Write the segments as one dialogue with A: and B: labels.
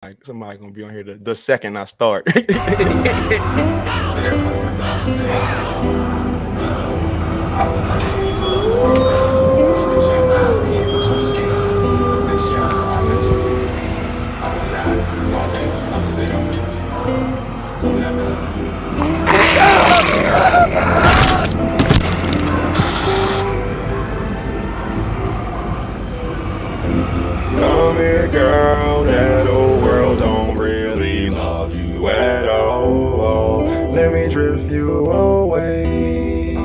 A: Like somebody gonna be on here the second I start. Come here, girl, that old world don't really love you at all. Let me drift you away.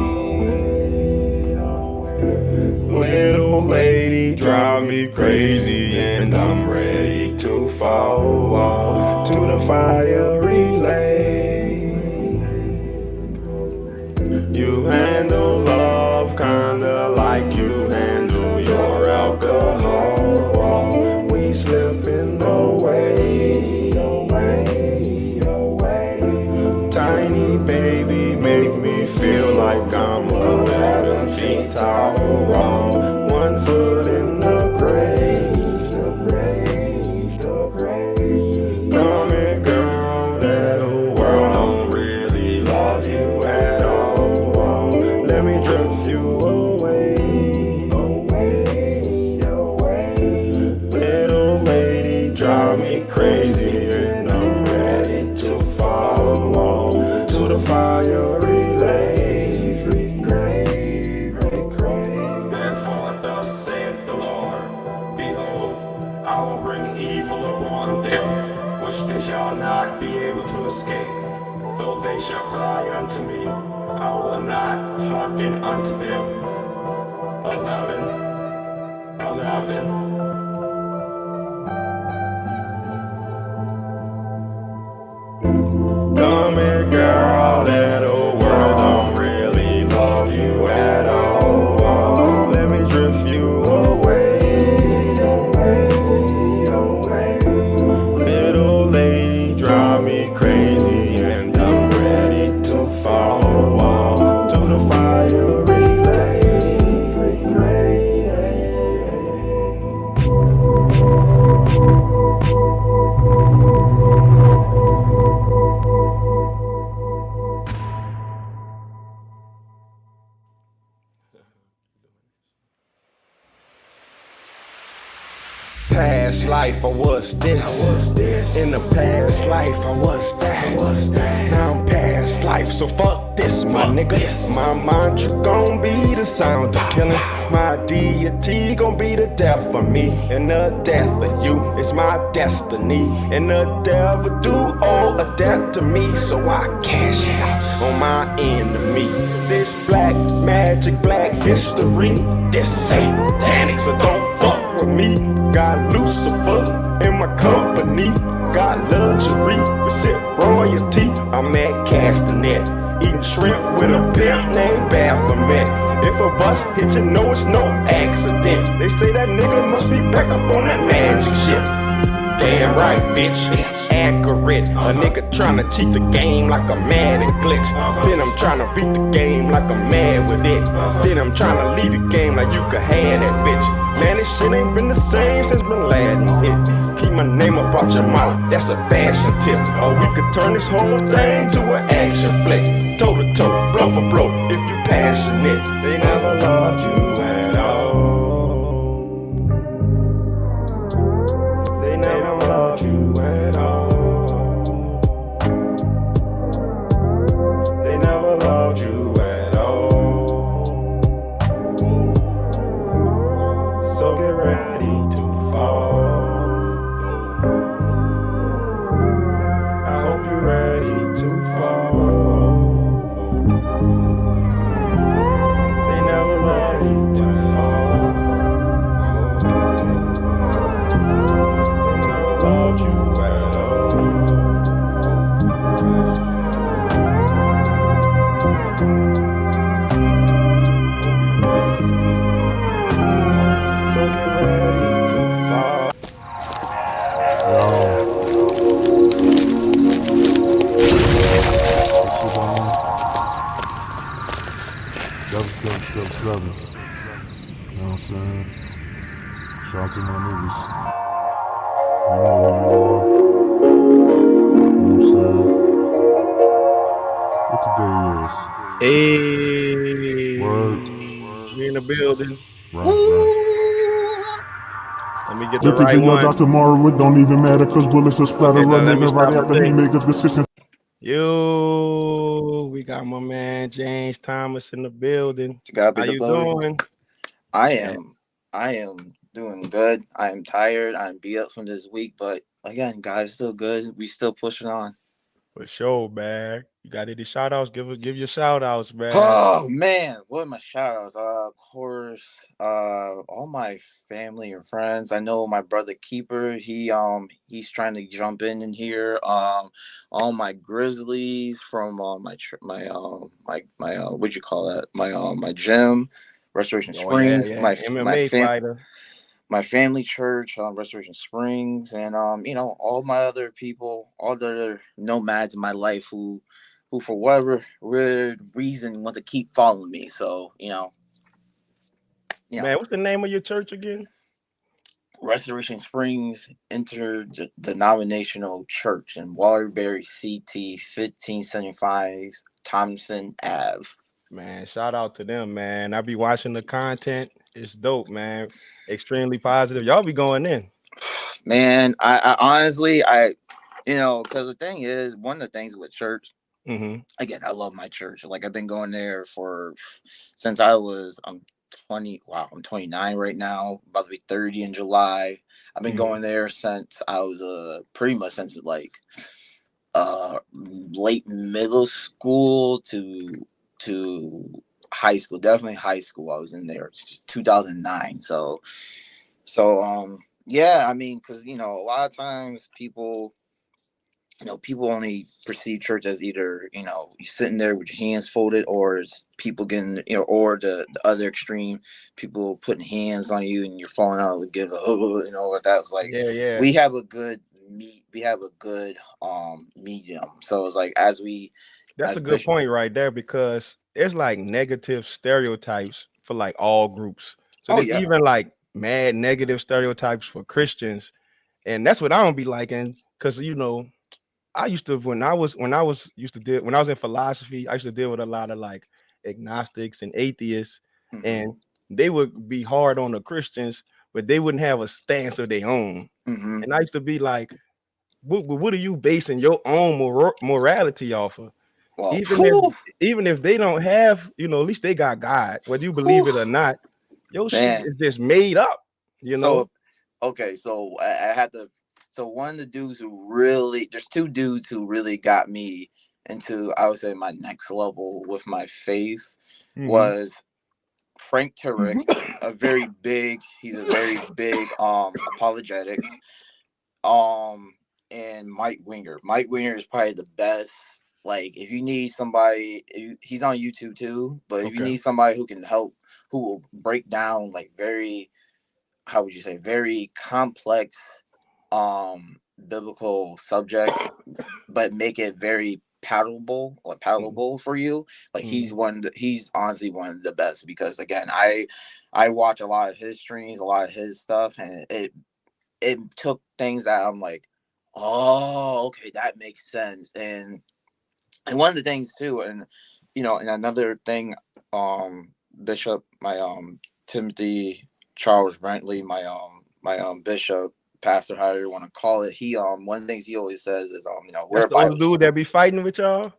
A: Little lady, drive me crazy, and I'm ready to fall to the fiery lake. You handle love kinda like you handle your alcohol. We slipping away. Tiny baby, make me feel like I'm 11 feet tall. 1 foot in the grave. Come here, girl, that old world don't really love you at all. Let me drift you away. Little lady, drive me crazy, and I'm ready to fall to the fiery lake. Therefore thus saith the Lord, behold, I will bring evil upon them, which they shall not be able to escape. Though they shall cry unto me, I will not hearken unto them. 11. Come here, girl, that old world don't really love you at all. Let me drift you away. Little lady, drive me crazy, and I'm ready to fall to the fiery lake. Past life I was this. In the past life I was that. Now I'm past life, so fuck this, my nigga. My mantra gon' be the sound of killing. My deity gon' be the death of me, and the death of you is my destiny. And the devil do all of that to me, so I cash out on my enemy. This black magic, black history, this satanic, so don't fuck with me. Got Lucifer in my company, got luxury, we sip royalty. I'm at Castanet, eating shrimp with a pimp named Baphomet. If a bus hit you, know it's no accident. They say that nigga must be back up on that magic shit. Damn right, bitch, accurate. A nigga tryna cheat the game like a Magick glitch. Then I'm tryna beat the game like I'm mad with it. Then I'm tryna lead the game like you could have that bitch. Man, this shit ain't been the same since Bin Laden hit. Keep my name up out your mouth, that's a fashion tip. Or we could turn this whole thing to an action flick. Toe to toe, blow for blow, if you passionate. They never loved you at all. They never loved you at all. They never loved you at all. So get ready to fall. I hope you're ready to fall. They never loved you to fall. They never loved you at all. So get ready to fall.
B: Seven. You know what I'm saying? Shout out to my niggas. You know who you are.
A: Hey,
B: Word.
A: we in the building.
B: Right.
A: Let me get the
B: Little
A: right
B: do your
A: one.
B: Dr. Tomorrow, it don't even matter, cause bullets will splatter
A: Okay,
B: a
A: now let me
B: nigga right
A: stop the
B: after he
A: thing.
B: make a decision.
A: Yo, we got my man James Thomas in the building.
C: To God be
A: How
C: the
A: you
C: glory.
A: doing?
C: I
A: Man,
C: am doing good. I am tired. I'm beat up from this week, but again, guys, still good. We still pushing on.
A: for sure, man. You got any shout outs? Give your shout outs, man.
C: Oh man, what are my shout outs? Of course, all my family and friends. I know my brother Keeper, he's trying to jump in here. All my Grizzlies from my what'd you call that? My gym, Restoration
A: Oh yeah,
C: Springs,
A: yeah.
C: my
A: MMA fighter.
C: my family church, Restoration Springs, and all my other people, all the other nomads in my life who for whatever weird reason want to keep following me. So
A: Man, what's the name of your church again?
C: Restoration Springs Interdenominational Church in Waterbury, CT 1575 Thompson Ave.
A: Man, shout out to them, man. I be watching the content. It's dope, man. Extremely positive. Y'all be going in.
C: Man, I honestly, because the thing is, one of the things with church, again, I love my church. Like I've been going there since I'm 20. Wow, I'm 29 right now. About to be 30 in July. I've been going there since I was pretty much since like late middle school to high school. Definitely high school. I was in there 2009. So yeah, I mean, because a lot of times people only perceive church as either, you sitting there with your hands folded, or it's people getting, or the other extreme, people putting hands on you and you're falling out of the give, what that's like.
A: Yeah.
C: We have a good medium. So it's like
A: That's
C: as
A: a good
C: Bishop.
A: point right there, because it's like negative stereotypes for like all groups. So
C: Oh
A: there's
C: yeah.
A: even like mad negative stereotypes for Christians. And that's what I don't be liking, because I used to when I was in philosophy, I used to deal with a lot of like agnostics and atheists, and they would be hard on the Christians, but they wouldn't have a stance of their own. And I used to be like, what are you basing your own morality off of?
C: Well,
A: Even if they don't have, at least they got God, whether you believe it or not. Your shit
C: man.
A: is just made up,
C: So okay, so I had to. So one of the dudes there's two dudes who really got me into, I would say, my next level with my faith was Frank Turek, he's a very big apologetics, and Mike Winger. Mike Winger is probably the best. Like if you need somebody, he's on YouTube too, but if you need somebody who can help, who will break down like very, how would you say, very complex biblical subjects, but make it very palatable for you. Like he's honestly one of the best, because again, I watch a lot of his streams, a lot of his stuff, and it took things that I'm like, oh, okay, that makes sense. And one of the things too, and and another thing, Bishop, my Timothy Charles Brantley, my bishop, pastor, however you want to call it, he one of the things he always says is we're
A: that's
C: a
A: the older
C: Bible.
A: dude that be fighting with y'all.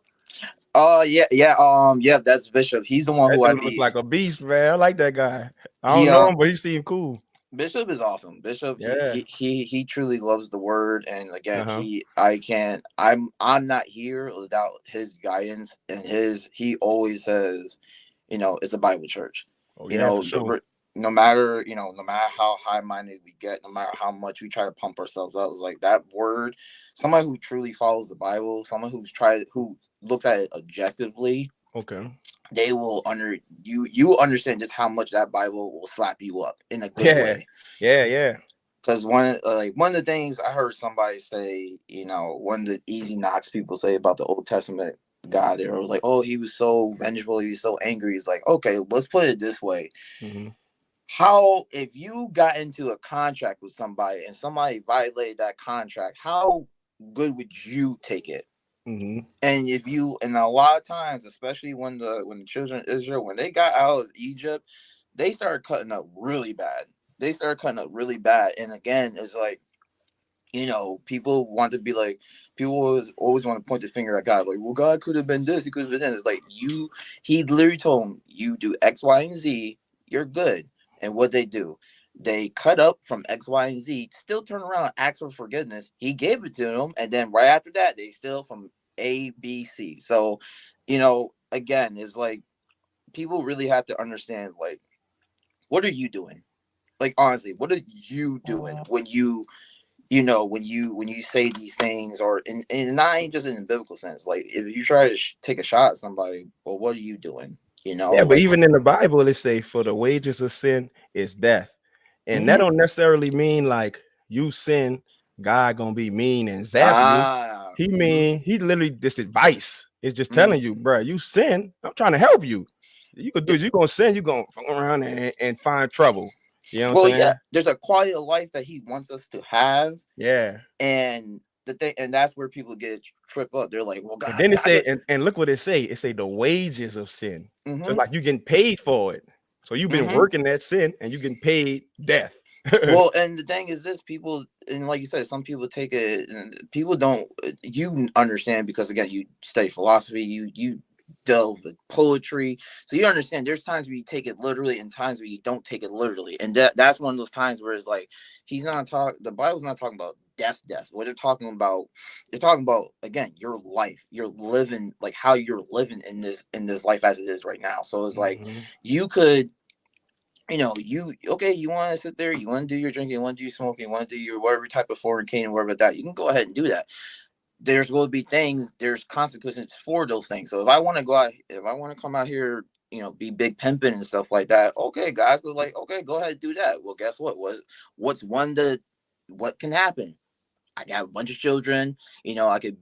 C: Yeah, that's Bishop. He's the one
A: That
C: who I
A: dude look
C: be.
A: like a beast, man. I like that guy. I
C: He
A: don't know him, but he seemed cool.
C: Bishop is awesome. Bishop,
A: Yeah.
C: he truly loves the word, and again,
A: Uh-huh.
C: I'm not here without his guidance, and he always says, it's a Bible church.
A: Oh yeah, for sure.
C: No matter how high minded we get, no matter how much we try to pump ourselves up, it's like that word. Somebody who truly follows the Bible, someone who looks at it objectively,
A: Okay.
C: they will you understand just how much that Bible will slap you up in a good way.
A: Yeah.
C: Because one of the things I heard somebody say, one of the easy knocks people say about the Old Testament God, they were like, oh, he was so vengeful, he was so angry. It's like, okay, let's put it this way. How, if you got into a contract with somebody and somebody violated that contract, how good would you take it?
D: Mm-hmm.
C: And a lot of times, especially when the children of Israel, when they got out of Egypt, they started cutting up really bad. They started cutting up really bad. And again, it's like, people want to be like, people always want to point the finger at God, like, well, God could have been this, he could have been that. It's like, he literally told him, you do X, Y, and Z, you're good. And what they do, they cut up from X, Y, and Z, still turn around and ask for forgiveness. He gave it to them, and then right after that, they steal from A, B, C. So, again, it's like, people really have to understand, like, what are you doing? Like, honestly, what are you doing when you say these things, or and not even just in the biblical sense. Like, if you try to take a shot at somebody, well, what are you doing?
D: Yeah, but
C: Like,
D: even in the Bible, it say for the wages of sin is death. And that
C: mhm.
D: don't necessarily mean like you sin, God gonna be mean and zap you. He
C: Mhm,
D: mean he literally this advice is just
C: mhm.
D: telling you, bro, you sin. I'm trying to help you. You could do
C: Yeah,
D: it. You gonna sin, you gonna fuck around and find trouble. You know what
C: well,
D: I'm
C: yeah,
D: saying?
C: there's a quality of life that he wants us to have,
D: Yeah.
C: and that's where people get tripped up. They're like, well,
D: And
C: God,
D: then it
C: God
D: say,
C: does.
D: and look what it say. It say the wages of sin. Just
C: Hmm.
D: like you getting paid for it. So you've been
C: Hmm.
D: working that sin and you getting paid death.
C: Well, and the thing is, this people, and like you said, some people take it, and people don't. You understand, because again, you study philosophy, you delve with poetry, so you understand. There's times where you take it literally, and times where you don't take it literally, and that's one of those times where it's like, the Bible's not talking about death. What they're talking about, again, your life. You're living, like, how you're living in this life as it is right now. So it's like,
D: Mhm.
C: you could, you want to sit there, you want to do your drinking, you want to do your smoking, you want to do your whatever type of fornicating, whatever that, you can go ahead and do that. There's going to be there's consequences for those things. So if I want to come out here, be big pimping and stuff like that, okay, guys, go, like, okay, go ahead and do that. Well, guess what can happen? I got a bunch of children. I could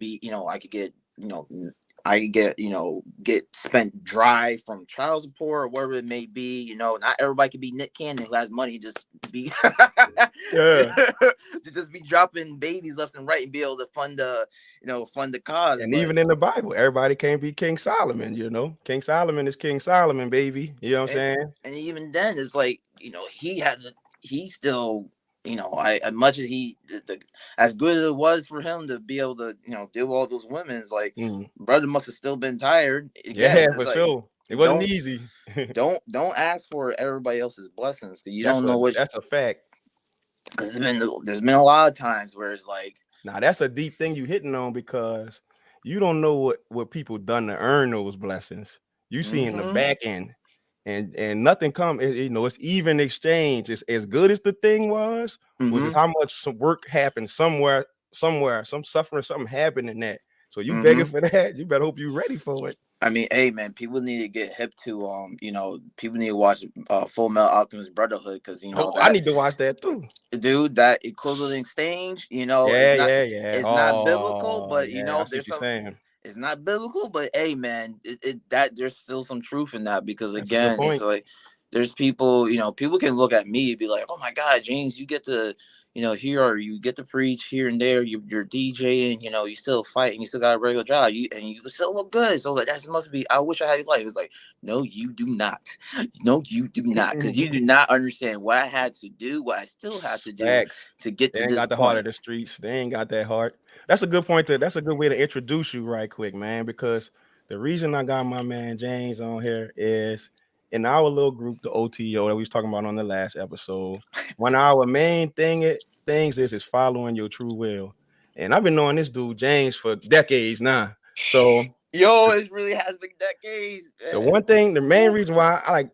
C: get, get spent dry from child support or whatever it may be. Not everybody can be Nick Cannon, who has money, just be
D: Yeah.
C: to just be dropping babies left and right and be able to fund the cause.
D: And
C: But
D: even in the Bible, everybody can't be King Solomon, King Solomon is King Solomon, baby. You know what I'm
C: and,
D: saying?
C: and even then, it's like, he still, I as much as as good as it was for him to be able to, deal with all those women, it's like,
D: Mm.
C: brother must have still been tired. Again,
D: Yeah,
C: it's
D: for
C: like,
D: sure. It wasn't
C: don't
D: easy.
C: don't ask for everybody else's blessings, because you
D: That's
C: don't
D: a
C: know which.
D: that's a fact.
C: Because there's been a lot of times where it's like,
D: Now that's a deep thing you hitting on because you don't know what people done to earn those blessings. You see in the
C: mm-hmm,
D: back end, and nothing come. It's even exchange. It's as good as the thing was
C: mm-hmm,
D: it how much some work happened somewhere, some suffering, something happened in that. So you begging
C: mm-hmm.
D: for that. You better hope you're ready for it.
C: I mean, hey man, people need to get hip to people need to watch Full Metal Alchemist Brotherhood, because
D: Oh, I
C: that
D: need to watch that too.
C: dude, that equivalent exchange, is
D: Yeah,
C: not,
D: yeah, yeah.
C: it's not biblical,
D: Oh,
C: but
D: yeah. I see what
C: there's
D: you're
C: some.
D: saying.
C: It's not biblical, but hey man, that there's still some truth in that, because
D: That's a good
C: again, it's
D: point.
C: like, there's people, people can look at me and be like, oh my God, James, you get to, here, or you get to preach here and there, you're DJing, you still fighting, you still got a regular job, you still look good. So like, that must be, I wish I had your life. It's like, no, you do not. No, you do not, because you do not understand what I had to do, what I still have to do
D: Facts.
C: to get
D: They
C: to
D: ain't
C: this
D: got the heart of
C: point.
D: the streets. They ain't got that heart. That's a good point. That's a good way to introduce you right quick, man. Because the reason I got my man James on here is in our little group, the OTO that we was talking about on the last episode. One of our main things is following your true will. And I've been knowing this dude James for decades now. So
C: Yo, it really has been decades,
D: the
C: man.
D: one thing, the main
C: Woo.
D: reason why I like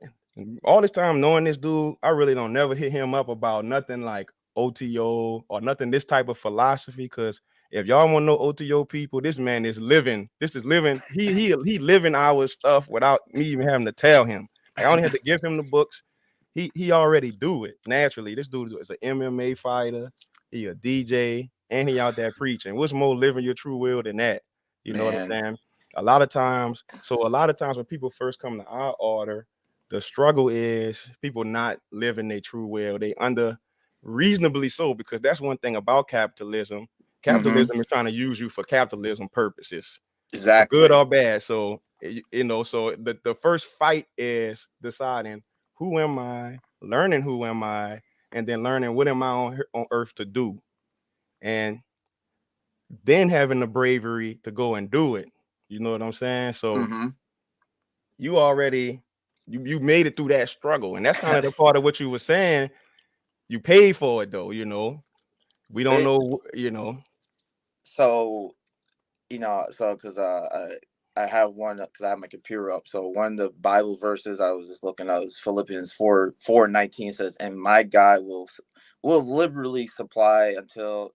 D: all this time knowing this dude, I really don't never hit him up about nothing like OTO or nothing this type of philosophy. Because if y'all want to know OTO people, this man is living. This is living. He living our stuff without me even having to tell him. Like, I only had to give him the books. He already do it naturally. This dude is an MMA fighter. He a DJ and he out there preaching. What's more living your true will than that? You know what I'm
C: Man,
D: saying? A lot of times when people first come to our order, the struggle is people not living their true will. They under reasonably so, because that's one thing about capitalism. Capitalism is trying to use you for capitalism purposes,
C: Exactly.
D: for good or bad. So you know, so the first fight is deciding who am I, learning who am I, and then learning what am I on earth to do, and then having the bravery to go and do it. You know what I'm saying? So you already you made it through that struggle, and that's kind of the part of what you were saying. You paid for it though, you know. We don't know, you know.
C: So, you know, so because I have one because I have my computer up. So one of the Bible verses I was just looking at was Philippians 4:19 says, "And my God will liberally supply until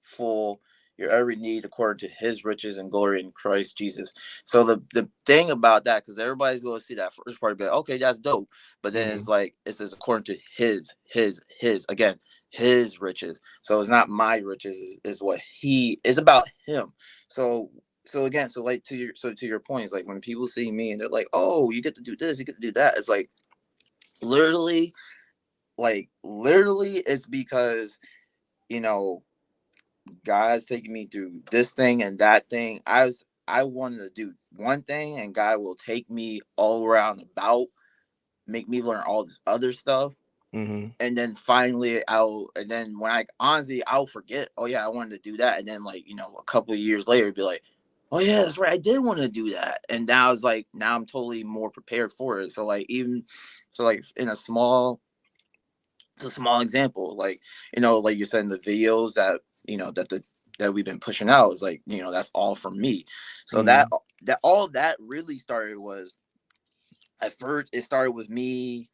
C: full your every need according to His riches and glory in Christ Jesus." So the thing about that, because everybody's going to see that first part, be like, okay, that's dope. But then it's like it says according to His again. His riches. So it's not my riches, is what He is about Him. So again, so like to your point, is like when people see me and they're like, oh, you get to do this, you get to do that. It's like literally it's because, you know, God's taking me through this thing and that thing. I wanted to do one thing and God will take me all around about, make me learn all this other stuff. And then finally and then when I'll forget, oh yeah, I wanted to do that. And then like, you know, a couple of years later, be like, oh yeah, that's right, I did want to do that. And now it's like, now I'm totally more prepared for it. So like, in a small example, like, you know, like you said in the videos that, you know, that we've been pushing out is like, you know, that's all from me. So that all that really started was, at first it started with me.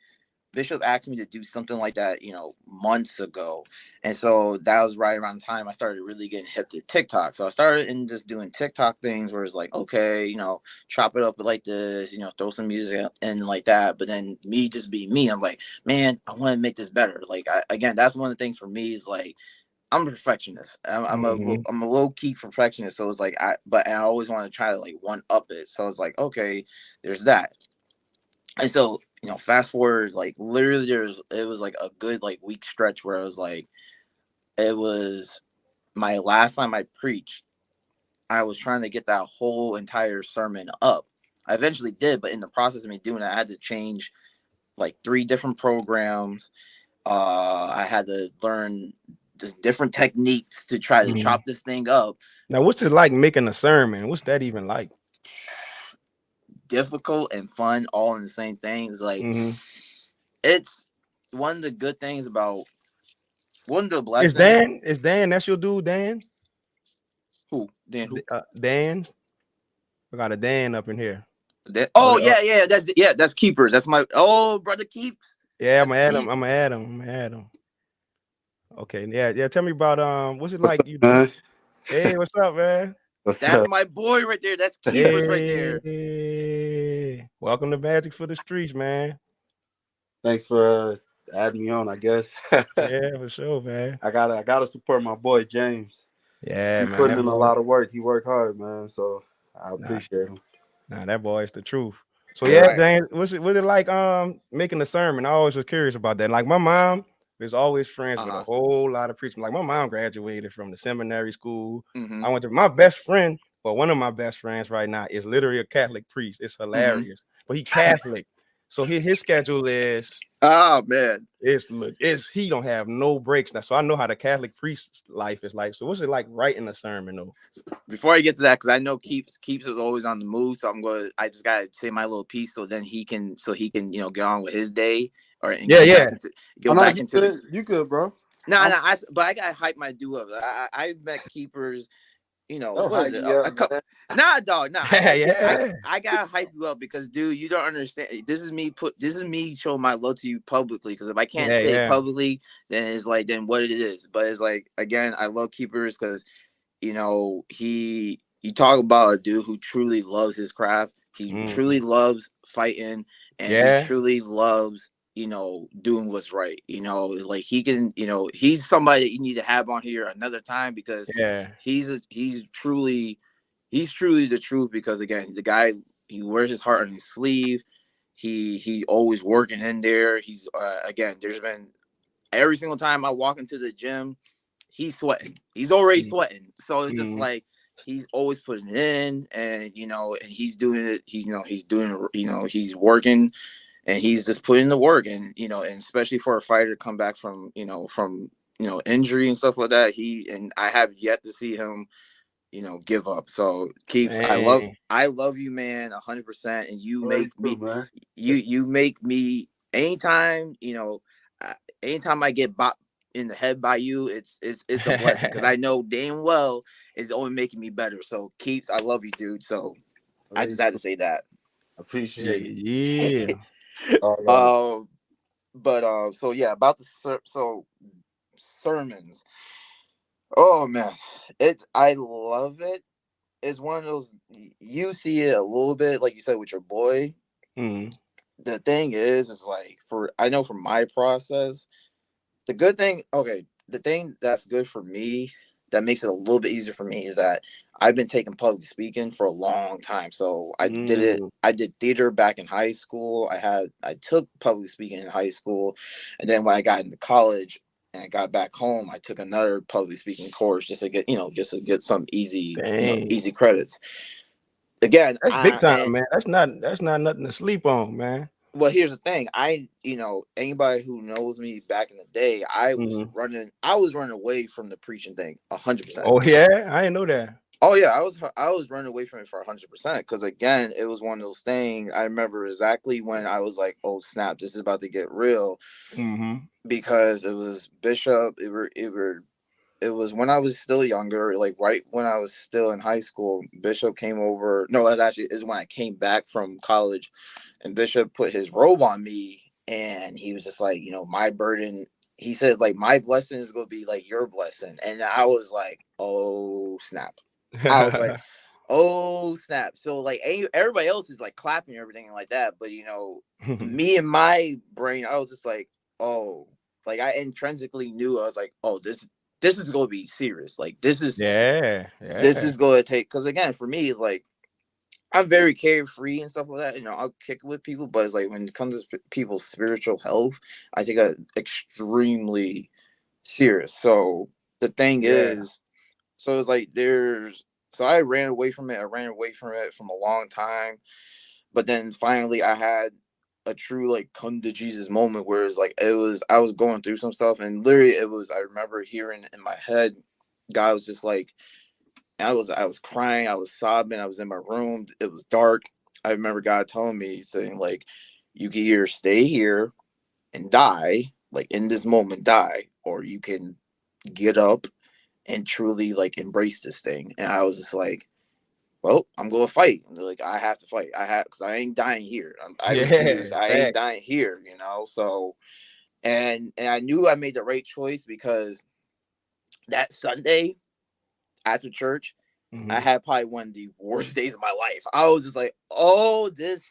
C: Bishop asked me to do something like that, you know, months ago. And so that was right around the time I started really getting hip to TikTok. So I started in just doing TikTok things where it's like, okay, you know, chop it up like this, you know, throw some music in like that. But then me just being me, I'm like, man, I want to make this better. Like, again, that's one of the things for me is like, I'm a perfectionist. I'm a low key perfectionist. So it's like, I always want to try to like one up it. So it's like, okay, there's that. And so, you know, fast forward, like literally it was like a good like week stretch where I was like, it was my last time I preached. I was trying to get that whole entire sermon up. I eventually did, but in the process of me doing that, I had to change like 3 different programs. I had to learn just different techniques to try to chop this thing up.
D: Now, what's it like making a sermon? What's that even like?
C: Difficult and fun all in the same things. Like it's one of the good things about one of the blessings.
D: Is Dan that's your dude, Dan?
C: Who? Dan who?
D: Dan. I got a Dan up in here.
C: That's Keepers. That's my brother Keeps.
D: Yeah, I'm gonna add him. Okay, yeah. Tell me about what's it like? Hey, what's up, man?
C: That's my boy right there. That's Keepers right there.
D: Hey, welcome to Magic for the Streets, man.
E: Thanks for adding me on, I guess.
D: Yeah, for sure, man.
E: I gotta support my boy James.
D: Yeah,
E: He's putting in a lot of work. He worked hard, man. So I appreciate him.
D: Nah, that boy is the truth. So yeah, James, what's it like making a sermon? I always was curious about that. Like my mom is always friends with a whole lot of preachers. Like my mom graduated from the seminary school. I went to my best friend, but one of my best friends right now is literally a Catholic priest. It's hilarious, but he Catholic. So his schedule is,
C: oh man,
D: it's he don't have no breaks now. So I know how the Catholic priest life is like. So what's it like writing a sermon though?
C: Before I get to that, because I know Keeps is always on the move, so I just gotta say my little piece so then he can you know get on with his day or
E: you good, bro.
C: But I gotta hype my dude up. I met Keepers. You know, what is it? Nah, dog. Nah, I gotta hype you up because, dude, you don't understand. This is me showing my love to you publicly. Because if I can't say it publicly, then it's like, then what it is. But it's like, again, I love Keepers because, you know, you talk about a dude who truly loves his craft. He truly loves fighting, and he truly loves, you know, doing what's right. You know, like he can, you know, he's somebody that you need to have on here another time because he's truly the truth. Because again, the guy, he wears his heart on his sleeve. He always working in there. He's again, there's been every single time I walk into the gym, he's sweating. He's already
D: Mm.
C: sweating. So it's just
D: Mhm.
C: like he's always putting it in, and and he's doing it. He's doing, he's working, and he's just putting the work. And and especially for a fighter to come back from injury and stuff like that. I have yet to see him give up. So Keeps,
D: Dang.
C: I love you, man, 100%. And you
E: Love you
C: make
E: too,
C: me,
E: man.
C: you make me anytime, anytime I get bopped in the head by you, it's a blessing, because I know damn well it's only making me better. So Keeps, I love you, dude. So I
E: Love you
C: just had to
E: too.
C: say that.
D: Yeah,
E: Appreciate
D: yeah.
E: it. All right.
C: But so yeah, about the sermons. Oh man, I love it. It's one of those, you see it a little bit, like you said, with your boy.
D: Mhm.
C: The thing is like, I know from my process, the good thing, okay, the thing that's good for me, that makes it a little bit easier for me, is that I've been taking public speaking for a long time. So I did it.
D: Mm.
C: I did theater back in high school. I took public speaking in high school, and then when I got into college and I got back home, I took another public speaking course just to get some easy
D: Dang.
C: easy credits. Again,
D: That's big time,
C: and
D: man. That's not nothing to sleep on, man.
C: well, here's the thing. Anybody who knows me back in the day,
D: Mhm.
C: I was running away from the preaching thing 100%.
D: Oh yeah, I didn't know that.
C: Oh yeah, I was running away from it for 100%, because again, it was one of those things. I remember exactly when I was like, "Oh snap, this is about to get real,"
D: Mhm.
C: because it was Bishop. It was when I was still younger, like right when I was still in high school. Bishop came over. No, that actually is when I came back from college, and Bishop put his robe on me, and he was just like, my burden. He said, like, my blessing is going to be like your blessing, and I was like, oh snap. I was like, oh snap. So like, everybody else is like clapping and everything like that, but me and my brain, I was just like, oh, like I intrinsically knew. I was like, oh, this is going to be serious. Like
D: Yeah,
C: this
D: yeah.
C: is going to take, because again, for me, like, I'm very carefree and stuff like that. I'll kick it with people, but it's like when it comes to people's spiritual health, I take it extremely serious. So the thing
D: Yeah.
C: is, so it's like so I ran away from it. I ran away from it from a long time, but then finally I had a true like come to Jesus moment, where it's like, I was going through some stuff, and literally I remember hearing in my head, God was just like, I was crying, I was sobbing, I was in my room, it was dark. I remember God telling me, saying like, you can either stay here and die, like in this moment die, or you can get up and truly like embrace this thing. And I was just like, well, I'm going to fight. Like, I have to fight. Because I ain't dying here. I refuse.
D: Yeah,
C: I ain't
D: facts.
C: dying here. So, and I knew I made the right choice, because that Sunday after church, I
D: Mhm.
C: had probably one of the worst days of my life. I was just like, oh, this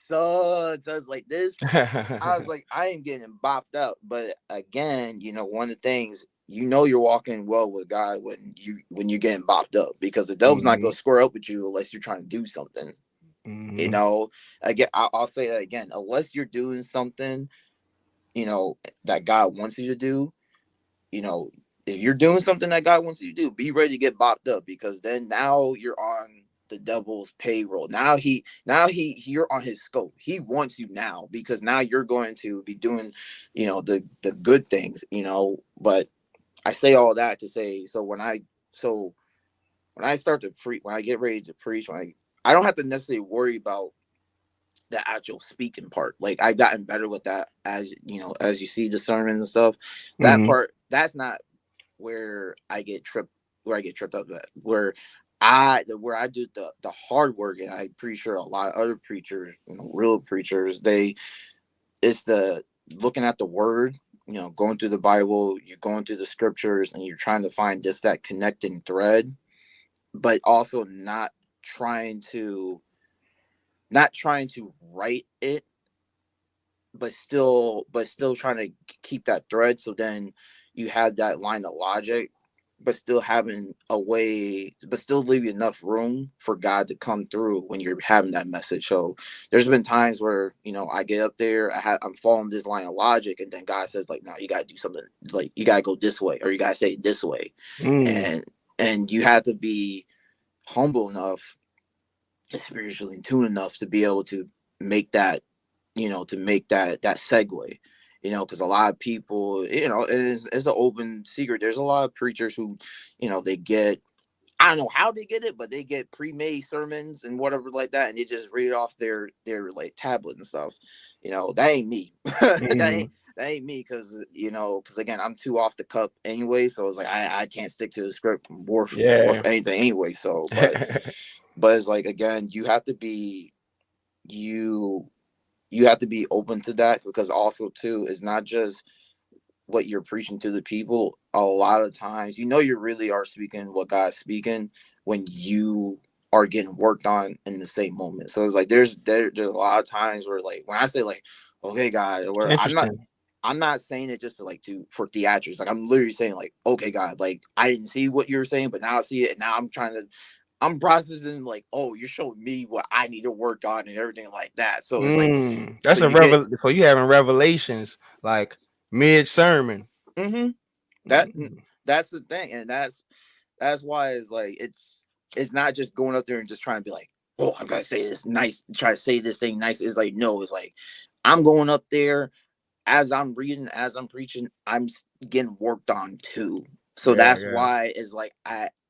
C: sucks. I was like, I was like, I am getting bopped up. But again, one of the things, you're walking well with God when you're getting bopped up, because the devil's not
D: Mhm.
C: going to square up with you unless you're trying to do something. You
D: Mhm.
C: know, again, I'll say that again. Unless you're doing something, that God wants you to do, you know, if you're doing something that God wants you to do, be ready to get bopped up, because then now you're on the devil's payroll. You're on his scope. He wants you now, because now you're going to be doing, the good things, But I say all that to say, so when I start to preach, when I get ready to preach, I don't have to necessarily worry about the actual speaking part. Like, I've gotten better with that, as you see the sermons and stuff. That
D: Mhm.
C: part, that's not where I get tripped up at. Where I do the hard work, and I'm pretty sure a lot of other preachers, real preachers, it's the looking at the word, going through the Bible, you're going through the scriptures, and you're trying to find just that connecting thread, but also not trying to write it, but still trying to keep that thread. So then you have that line of logic, but still having a way, but still leaving enough room for God to come through when you're having that message. So there's been times where, you know, I get up there, I'm following this line of logic, and then God says like, no, you got to do something, like you got to go this way, or you got to say it this way.
D: Mm.
C: And you have to be humble enough and spiritually in tune enough to be able to make that, you know, to make that segue, you know, because a lot of people, you know, it's an open secret. There's a lot of preachers who, you know, they get, I don't know how they get it, but they get pre-made sermons and whatever like that, and they just read it off their like tablet and stuff. You know, that ain't me.
D: Mm-hmm.
C: That ain't me, because you know, because again, I'm too off the cup anyway. So it's like I can't stick to the script worth
D: Yeah.
C: anything anyway. So, but it's like, again, you you have to be open to that, because also too, it's not just what you're preaching to the people. A lot of times, you know, you really are speaking what God's speaking when you are getting worked on in the same moment. So it's like there's a lot of times where, like, when I say like, okay, God, where
D: Interesting.
C: I'm not saying it just to like to for theatrics. Like, I'm literally saying like, okay, God, like I didn't see what you were saying, but now I see it, and now I'm processing like, oh, you're showing me what I need to work on and everything like that. So it's like,
D: Mm.
C: so
D: That's a
C: you get,
D: so you having revelations like mid sermon.
C: mm-hmm, that
D: Mm.
C: that's the thing, and that's why it's like it's not just going up there and just trying to be like, oh, I'm gonna say this nice, try to say this thing nice. It's like, no, it's like I'm going up there, as I'm reading, as I'm preaching, I'm getting worked on too. So
D: Yeah,
C: that's
D: yeah.
C: why it's like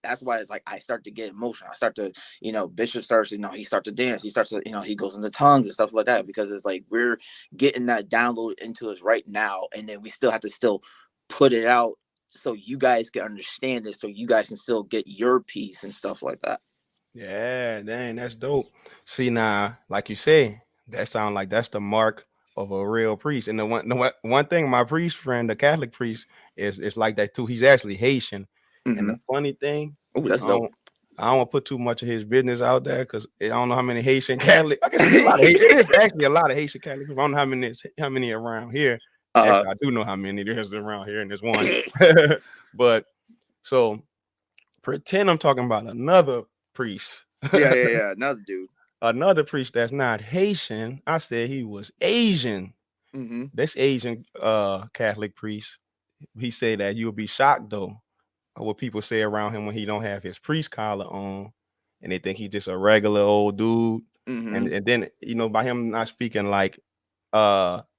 C: that's why it's like I start to get emotional. I start to, you know, Bishop starts, you know, he starts to dance. He starts to, you know, he goes into tongues and stuff like that, because it's like we're getting that download into us right now, and then we still have to still put it out so you guys can understand it, so you guys can still get your piece and stuff like that.
D: Yeah, dang, that's dope. See now, like you say, that sound like that's the mark of a real priest. And the one thing, my priest friend, the Catholic priest, is like that too. He's actually Haitian. And
C: Mm-hmm.
D: the funny thing,
C: Oh, that's
D: I
C: dope.
D: don't I don't want to put too much of his business out there because I don't know how many Haitian Catholic. I guess it's a lot of it is actually a lot of Haitian Catholic people. I don't know how many around here.
C: uh
D: Actually, I do know how many there's around here, and there's one. But so pretend I'm talking about another priest.
C: yeah, another dude.
D: Another priest that's not Haitian. I said he was Asian.
C: Mm-hmm.
D: This Asian Catholic priest. He said that you'll be shocked though what people say around him when he don't have his priest collar on, and they think he's just a regular old dude.
C: Mm-hmm.
D: And then by him not speaking like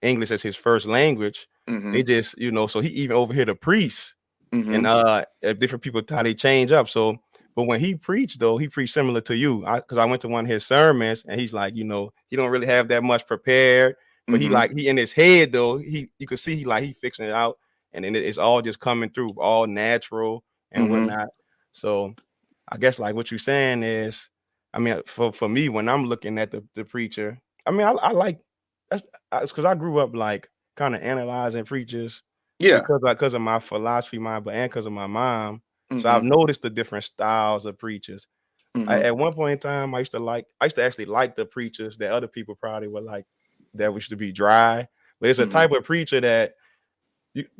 D: English as his first language,
C: Mm-hmm.
D: they just so he even overhear the priests
C: Mm-hmm.
D: and if different people how they change up. So, but when he preached though, he preached similar to you. Because I went to one of his sermons and he's like, he don't really have that much prepared, but
C: Mm-hmm.
D: he in his head though, you could see he fixing it out, and then it's all just coming through, all natural and
C: Mm-hmm.
D: whatnot. So, I guess like what you're saying is, I mean, for me when I'm looking at the preacher, I mean, I like that's because I grew up like kind of analyzing preachers
C: Yeah.
D: because of my philosophy mind, but and because of my mom. So
C: Mm-hmm.
D: I've noticed the different styles of preachers.
C: Mm-hmm.
D: At one point in time, I used to actually like the preachers that other people probably would like that used to be dry. But it's a
C: Mm-hmm.
D: type of preacher that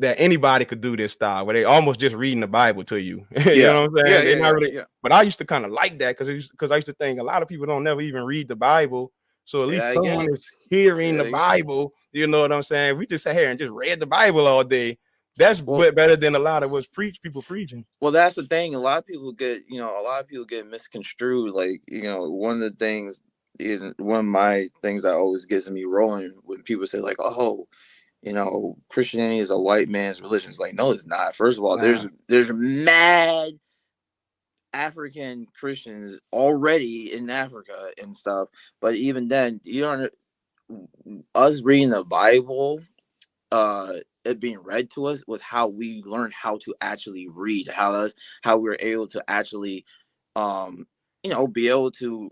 D: anybody could do this style where they almost just reading the Bible to you. You
C: Yeah.
D: know what I'm
C: Yeah.
D: saying? They're
C: Yeah.
D: not
C: Yeah.
D: really.
C: Yeah.
D: But I used to kind of like that because I used to think a lot of people don't never even read the Bible. So at
C: Say
D: least
C: that
D: someone
C: again.
D: is
C: Say
D: hearing the
C: that again.
D: Bible. You know what I'm saying? We just sat here and just read the Bible all day. That's
C: Well,
D: better than a lot of what's people preaching.
C: well, that's the thing. A lot of people get misconstrued. Like, you know, one of the things, one of my things that always gets me rolling when people say like, "Oh, you know, Christianity is a white man's religion." It's like, no, it's not. First of all,
D: Nah.
C: there's mad African Christians already in Africa and stuff. But even then, you don't, us reading the Bible, it being read to us was how we learned how to actually read, how we were able to actually um be able to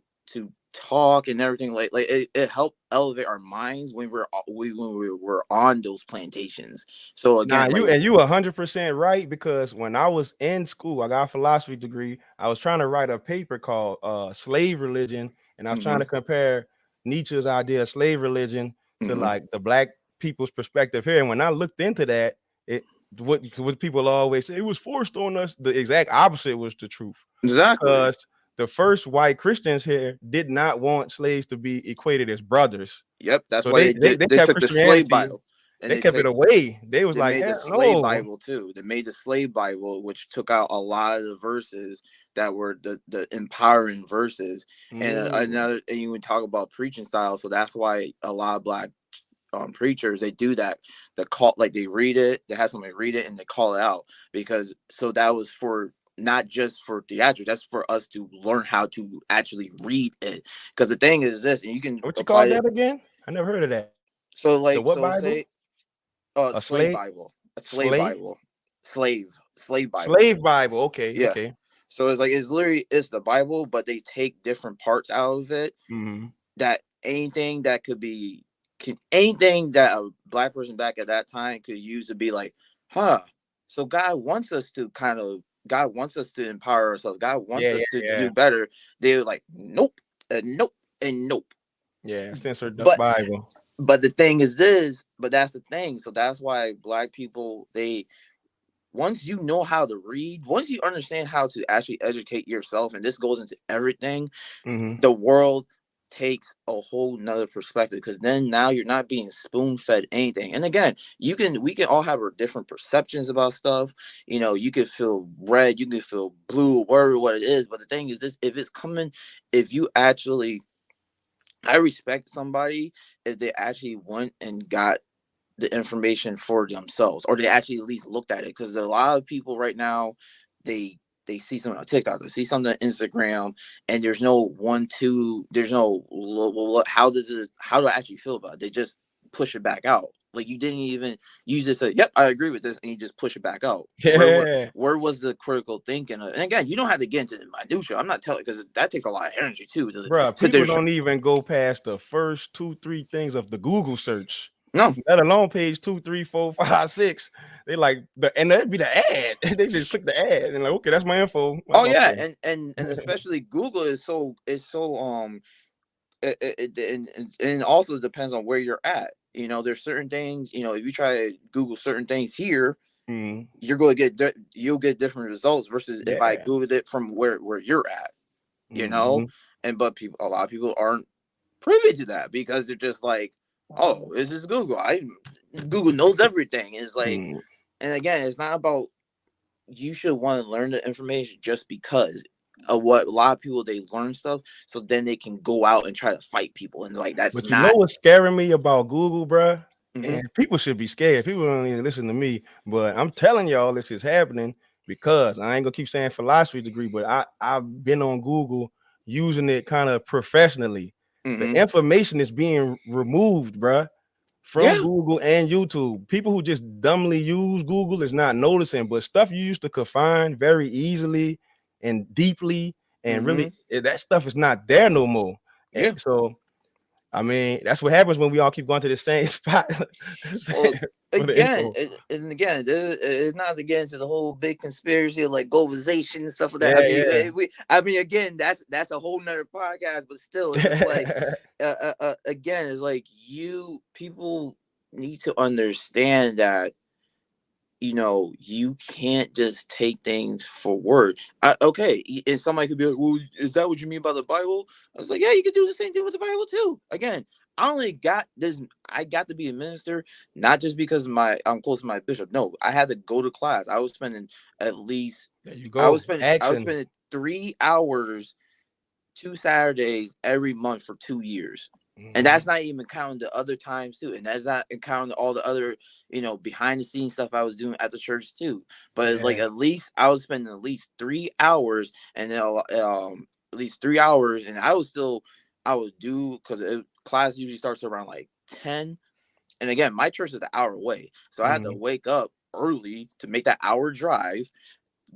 C: talk and everything, like it helped elevate our minds when we were on those plantations. So
D: Nah,
C: again, like,
D: you 100% right because when I was in school, I got a philosophy degree. I was trying to write a paper called "Slave Religion," and I was trying
C: mm-hmm,
D: to compare Nietzsche's idea of slave religion to
C: mm-hmm,
D: like the black people's perspective here. And when I looked into that, what people always say, it was forced on us. The exact opposite was the truth.
C: Exactly.
D: Because the first white Christians here did not want slaves to be equated as brothers.
C: Yep, that's
D: So
C: why
D: they
C: they
D: kept
C: took the slave
D: Christianity,
C: Bible and
D: they kept it away. They was
C: they
D: like,
C: made the
D: hell
C: slave
D: no.
C: Bible too. They made the slave Bible, which took out a lot of the verses that were the empowering verses. And another, and you would talk about preaching style. So that's why a lot of black preachers, they do that. The call, like they read it, they have somebody read it and they call it out, because so that was for not just for theatrics, that's for us to learn how to actually read it. Because the thing is this, and you can
D: What you
C: apply
D: call
C: it.
D: that again? I never heard of that.
C: So
D: The
C: like,
D: what
C: so
D: Bible?
C: say
D: A
C: slave
D: slave?
C: Bible, a slave
D: Slave?
C: Bible, slave Bible.
D: Slave Bible. Okay,
C: Yeah.
D: okay.
C: So it's like, it's literally, it's the Bible, but they take different parts out of it.
D: Mm-hmm.
C: That anything that could be, anything that a black person back at that time could use to be like, huh. So God wants us to God wants us to empower ourselves. God wants
D: Yeah,
C: us to
D: yeah.
C: do better. They're like, nope, nope, and nope.
D: Yeah, censored the
C: But
D: Bible.
C: but the thing is this, but that's the thing. So that's why black people, they, once you know how to read, once you understand how to actually educate yourself, and this goes into everything,
D: Mm-hmm.
C: the world takes a whole nother perspective, because then now you're not being spoon fed anything. And again, we can all have our different perceptions about stuff. You could feel red, you can feel blue, whatever what it is. But the thing is this, if it's coming, if you actually, I respect somebody if they actually went and got the information for themselves, or they actually at least looked at it. Because a lot of people right now, they see something on TikTok, they see something on Instagram, and there's no one two, there's no, well, how do I actually feel about it? They just push it back out. Like, you didn't even use this, yep, I agree with this, and you just push it back out.
D: Yeah.
C: Where was the critical thinking? And again, you don't have to get into the minutia. I'm not telling, because that takes a lot of energy too to
D: Bruh,
C: sit there.
D: people don't even go past the first 2-3 things of the Google search.
C: No.
D: Let alone page 2, 3, 4, 5, 6. They like and that'd be the ad. They just click the ad and like, okay, that's my info.
C: Oh yeah,
D: Okay.
C: and especially Google is so, and also depends on where you're at. There's certain things. If you try to Google certain things here,
D: Mm-hmm.
C: you'll get different results versus if I
D: Yeah.
C: Googled it from where you're at.
D: Mm-hmm.
C: And but a lot of people aren't privy to that, because they're just like, oh, this is Google. Google knows everything. It's like,
D: Mm-hmm.
C: and again, it's not about, you should want to learn the information just because of what a lot of people, they learn stuff so then they can go out and try to fight people, and like, that's
D: But you know
C: not.
D: what's scaring me about Google, bruh?
C: Mhm.
D: And people should be scared. People don't even listen to me, but I'm telling y'all this is happening because I ain't gonna keep saying philosophy degree, but I've been on Google using it kind of professionally. The
C: Mhm.
D: information is being removed, bruh, from
C: Yeah.
D: Google and YouTube. People who just dumbly use Google is not noticing, but stuff you used to could find very easily and deeply and really, that stuff is not there no more.
C: Yeah.
D: So I mean, that's what happens when we all keep going to the same spot.
C: Well,
D: For the
C: again,
D: info.
C: and again, it's not to get into the whole big conspiracy of like globalization and stuff like that.
D: Yeah, yeah.
C: I mean, again, that's a whole nother podcast. But still, it's just like, again, it's like, people need to understand that, you can't just take things for word. Okay, and somebody could be like, well, is that what you mean by the Bible? I was like, yeah, you can do the same thing with the Bible too. Again, I only got this, I got to be a minister not just because I'm close to my bishop. No, I had to go to class. I was spending at least,
D: There you
C: I
D: go.
C: was spending I was
D: Action.
C: spending 3 hours 2 Saturdays every month for 2 years. And that's not even counting the other times too. And that's not counting all the other, behind the scenes stuff I was doing at the church too. But it's like,
D: Yeah.
C: at least I was spending at least 3 hours, and then at least 3 hours. And I would do, because class usually starts around like 10. And again, my church is an hour away. So I had to wake up early to make that hour drive,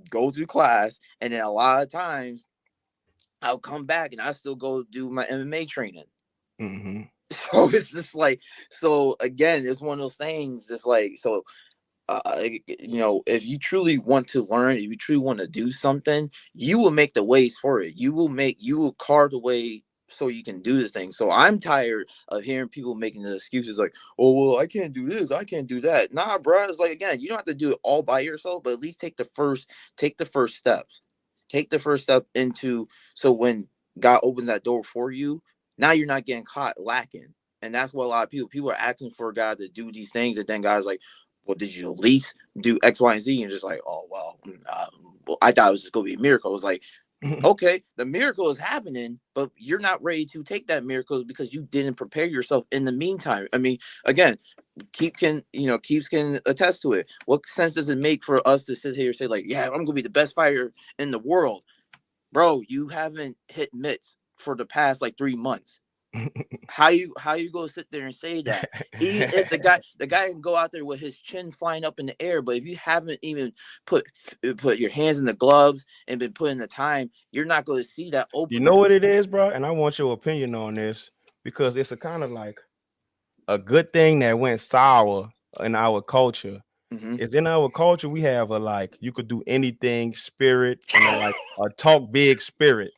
C: go to class. And then a lot of times I'll come back and I still go do my MMA training.
D: Mm-hmm.
C: So it's just like, so again, it's one of those things. It's like, so, if you truly want to learn, if you truly want to do something, you will make the ways for it. You will carve the way so you can do this thing. So I'm tired of hearing people making the excuses like, oh well, I can't do this, I can't do that. Nah, bro. It's like, again, you don't have to do it all by yourself, but at least take the first steps. Take the first step into, so when God opens that door for you, now you're not getting caught lacking. And that's what a lot of people are asking for God to do these things, and then God's like, well, did you at least do X, Y, and Z? And just like, oh well, I thought it was just gonna be a miracle. It was like, okay, the miracle is happening, but you're not ready to take that miracle because you didn't prepare yourself in the meantime. I mean, again, Keeps can attest to it. What sense does it make for us to sit here and say like, yeah, I'm gonna be the best fighter in the world, bro? You haven't hit mitts for the past like 3 months. How you go sit there and say that? Even if the guy can go out there with his chin flying up in the air, but if you haven't even put your hands in the gloves and been putting the time, you're not going to see that opener.
D: You know what it is, bro? And I want your opinion on this, because it's a kind of like a good thing that went sour in our culture. Is in our culture, we have a like, you could do anything spirit, and a talk big spirit.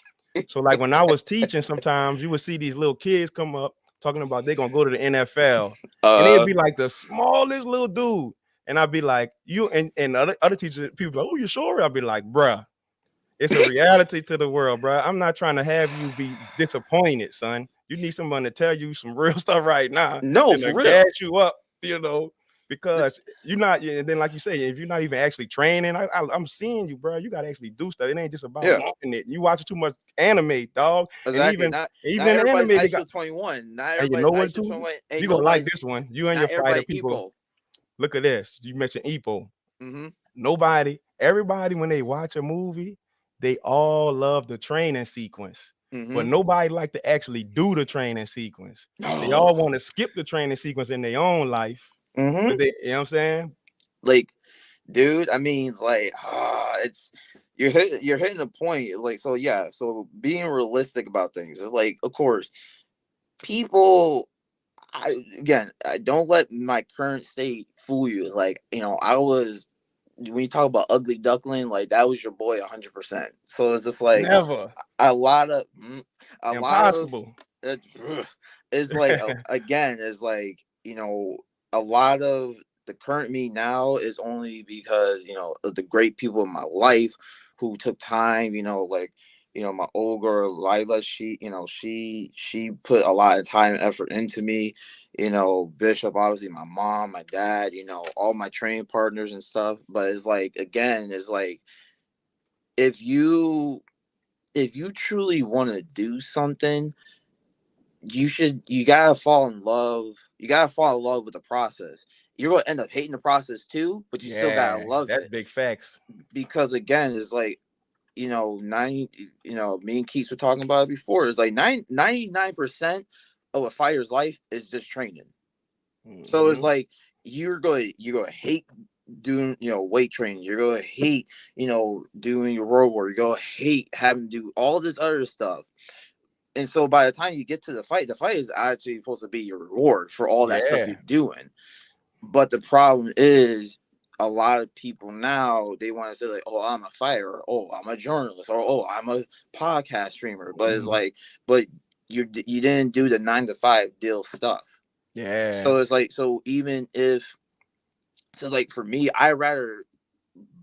D: So like when I was teaching, sometimes you would see these little kids come up talking about they're gonna go to the NFL, and they'd be like the smallest little dude, and I'd be like, you and other teachers, people like, oh, you sure? I'd be like, bruh, it's a reality to the world, bruh. I'm not trying to have you be disappointed, son. You need someone to tell you some real stuff right now,
C: no,
D: and
C: for
D: to
C: real,
D: gas you up, because you're not. And then, like you say, if you're not even actually training, I'm seeing you, bro. You got to actually do stuff. It ain't just about watching it. You watch too much anime, dog.
C: Exactly.
D: And
C: Not
D: even
C: everybody's
D: anime,
C: high
D: they
C: school
D: got.
C: 21. Not
D: And you
C: everybody's
D: know
C: high
D: what,
C: school
D: too?
C: 21.
D: You gonna like this one. You and your fighter people.
C: Equal.
D: Look at this. You mentioned Epo. Everybody, when they watch a movie, they all love the training sequence. But nobody like to actually do the training sequence. They all want to skip the training sequence in their own life. But they, you know what I'm saying?
C: Like, dude, I mean, like, it's you're hitting a point. Like, so yeah, so being realistic about things is like, of course, people. I don't let my current state fool you. Like, I was, when you talk about ugly duckling, like that was your boy 100%. So it's just like
D: Never.
C: a lot of
D: Impossible.
C: it's like again, it's like, a lot of the current me now is only because of the great people in my life who took time, like, my old girl Lila, she put a lot of time and effort into me. Bishop, obviously my mom, my dad, all my training partners and stuff. But it's like, again, it's like, if you truly want to do something, you gotta fall in love. You gotta fall in love with the process. You're gonna end up hating the process too, but you still gotta love
D: that's
C: it.
D: big facts.
C: Because again, it's like, me and Keith were talking about it before. It's like 99% of a fighter's life is just training. So it's like you're going to hate doing weight training. You're going to hate doing your road work. You're going to hate having to do all this other stuff. And so by the time you get to the fight is actually supposed to be your reward for all that stuff you're doing. But the problem is, a lot of people now, they want to say like, oh, I'm a fighter, or oh, I'm a journalist, or oh, I'm a podcast streamer. But it's like, but you didn't do the 9 to 5 deal stuff.
D: Yeah.
C: So it's like, like for me, I rather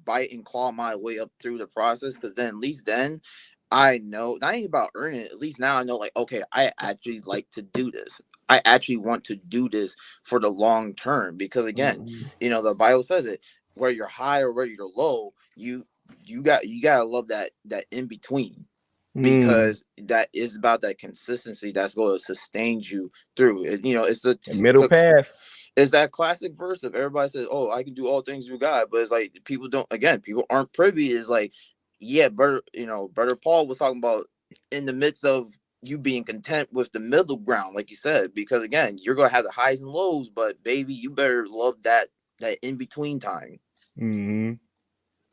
C: bite and claw my way up through the process, because then at least then I know, not even about earning it, at least now I know, like, okay, I actually like to do this. I actually want to do this for the long term, because again, the Bible says it, where you're high or where you're low, you gotta love that in between, because that is about that consistency that's going to sustain you through it. It's the
D: middle path.
C: It's that classic verse of everybody says, oh, I can do all things through God. But it's like, people aren't privy. Is like, yeah, brother Paul was talking about, in the midst of you being content with the middle ground, like you said, because again, you're going to have the highs and lows, but baby, you better love that in between time.
D: Man.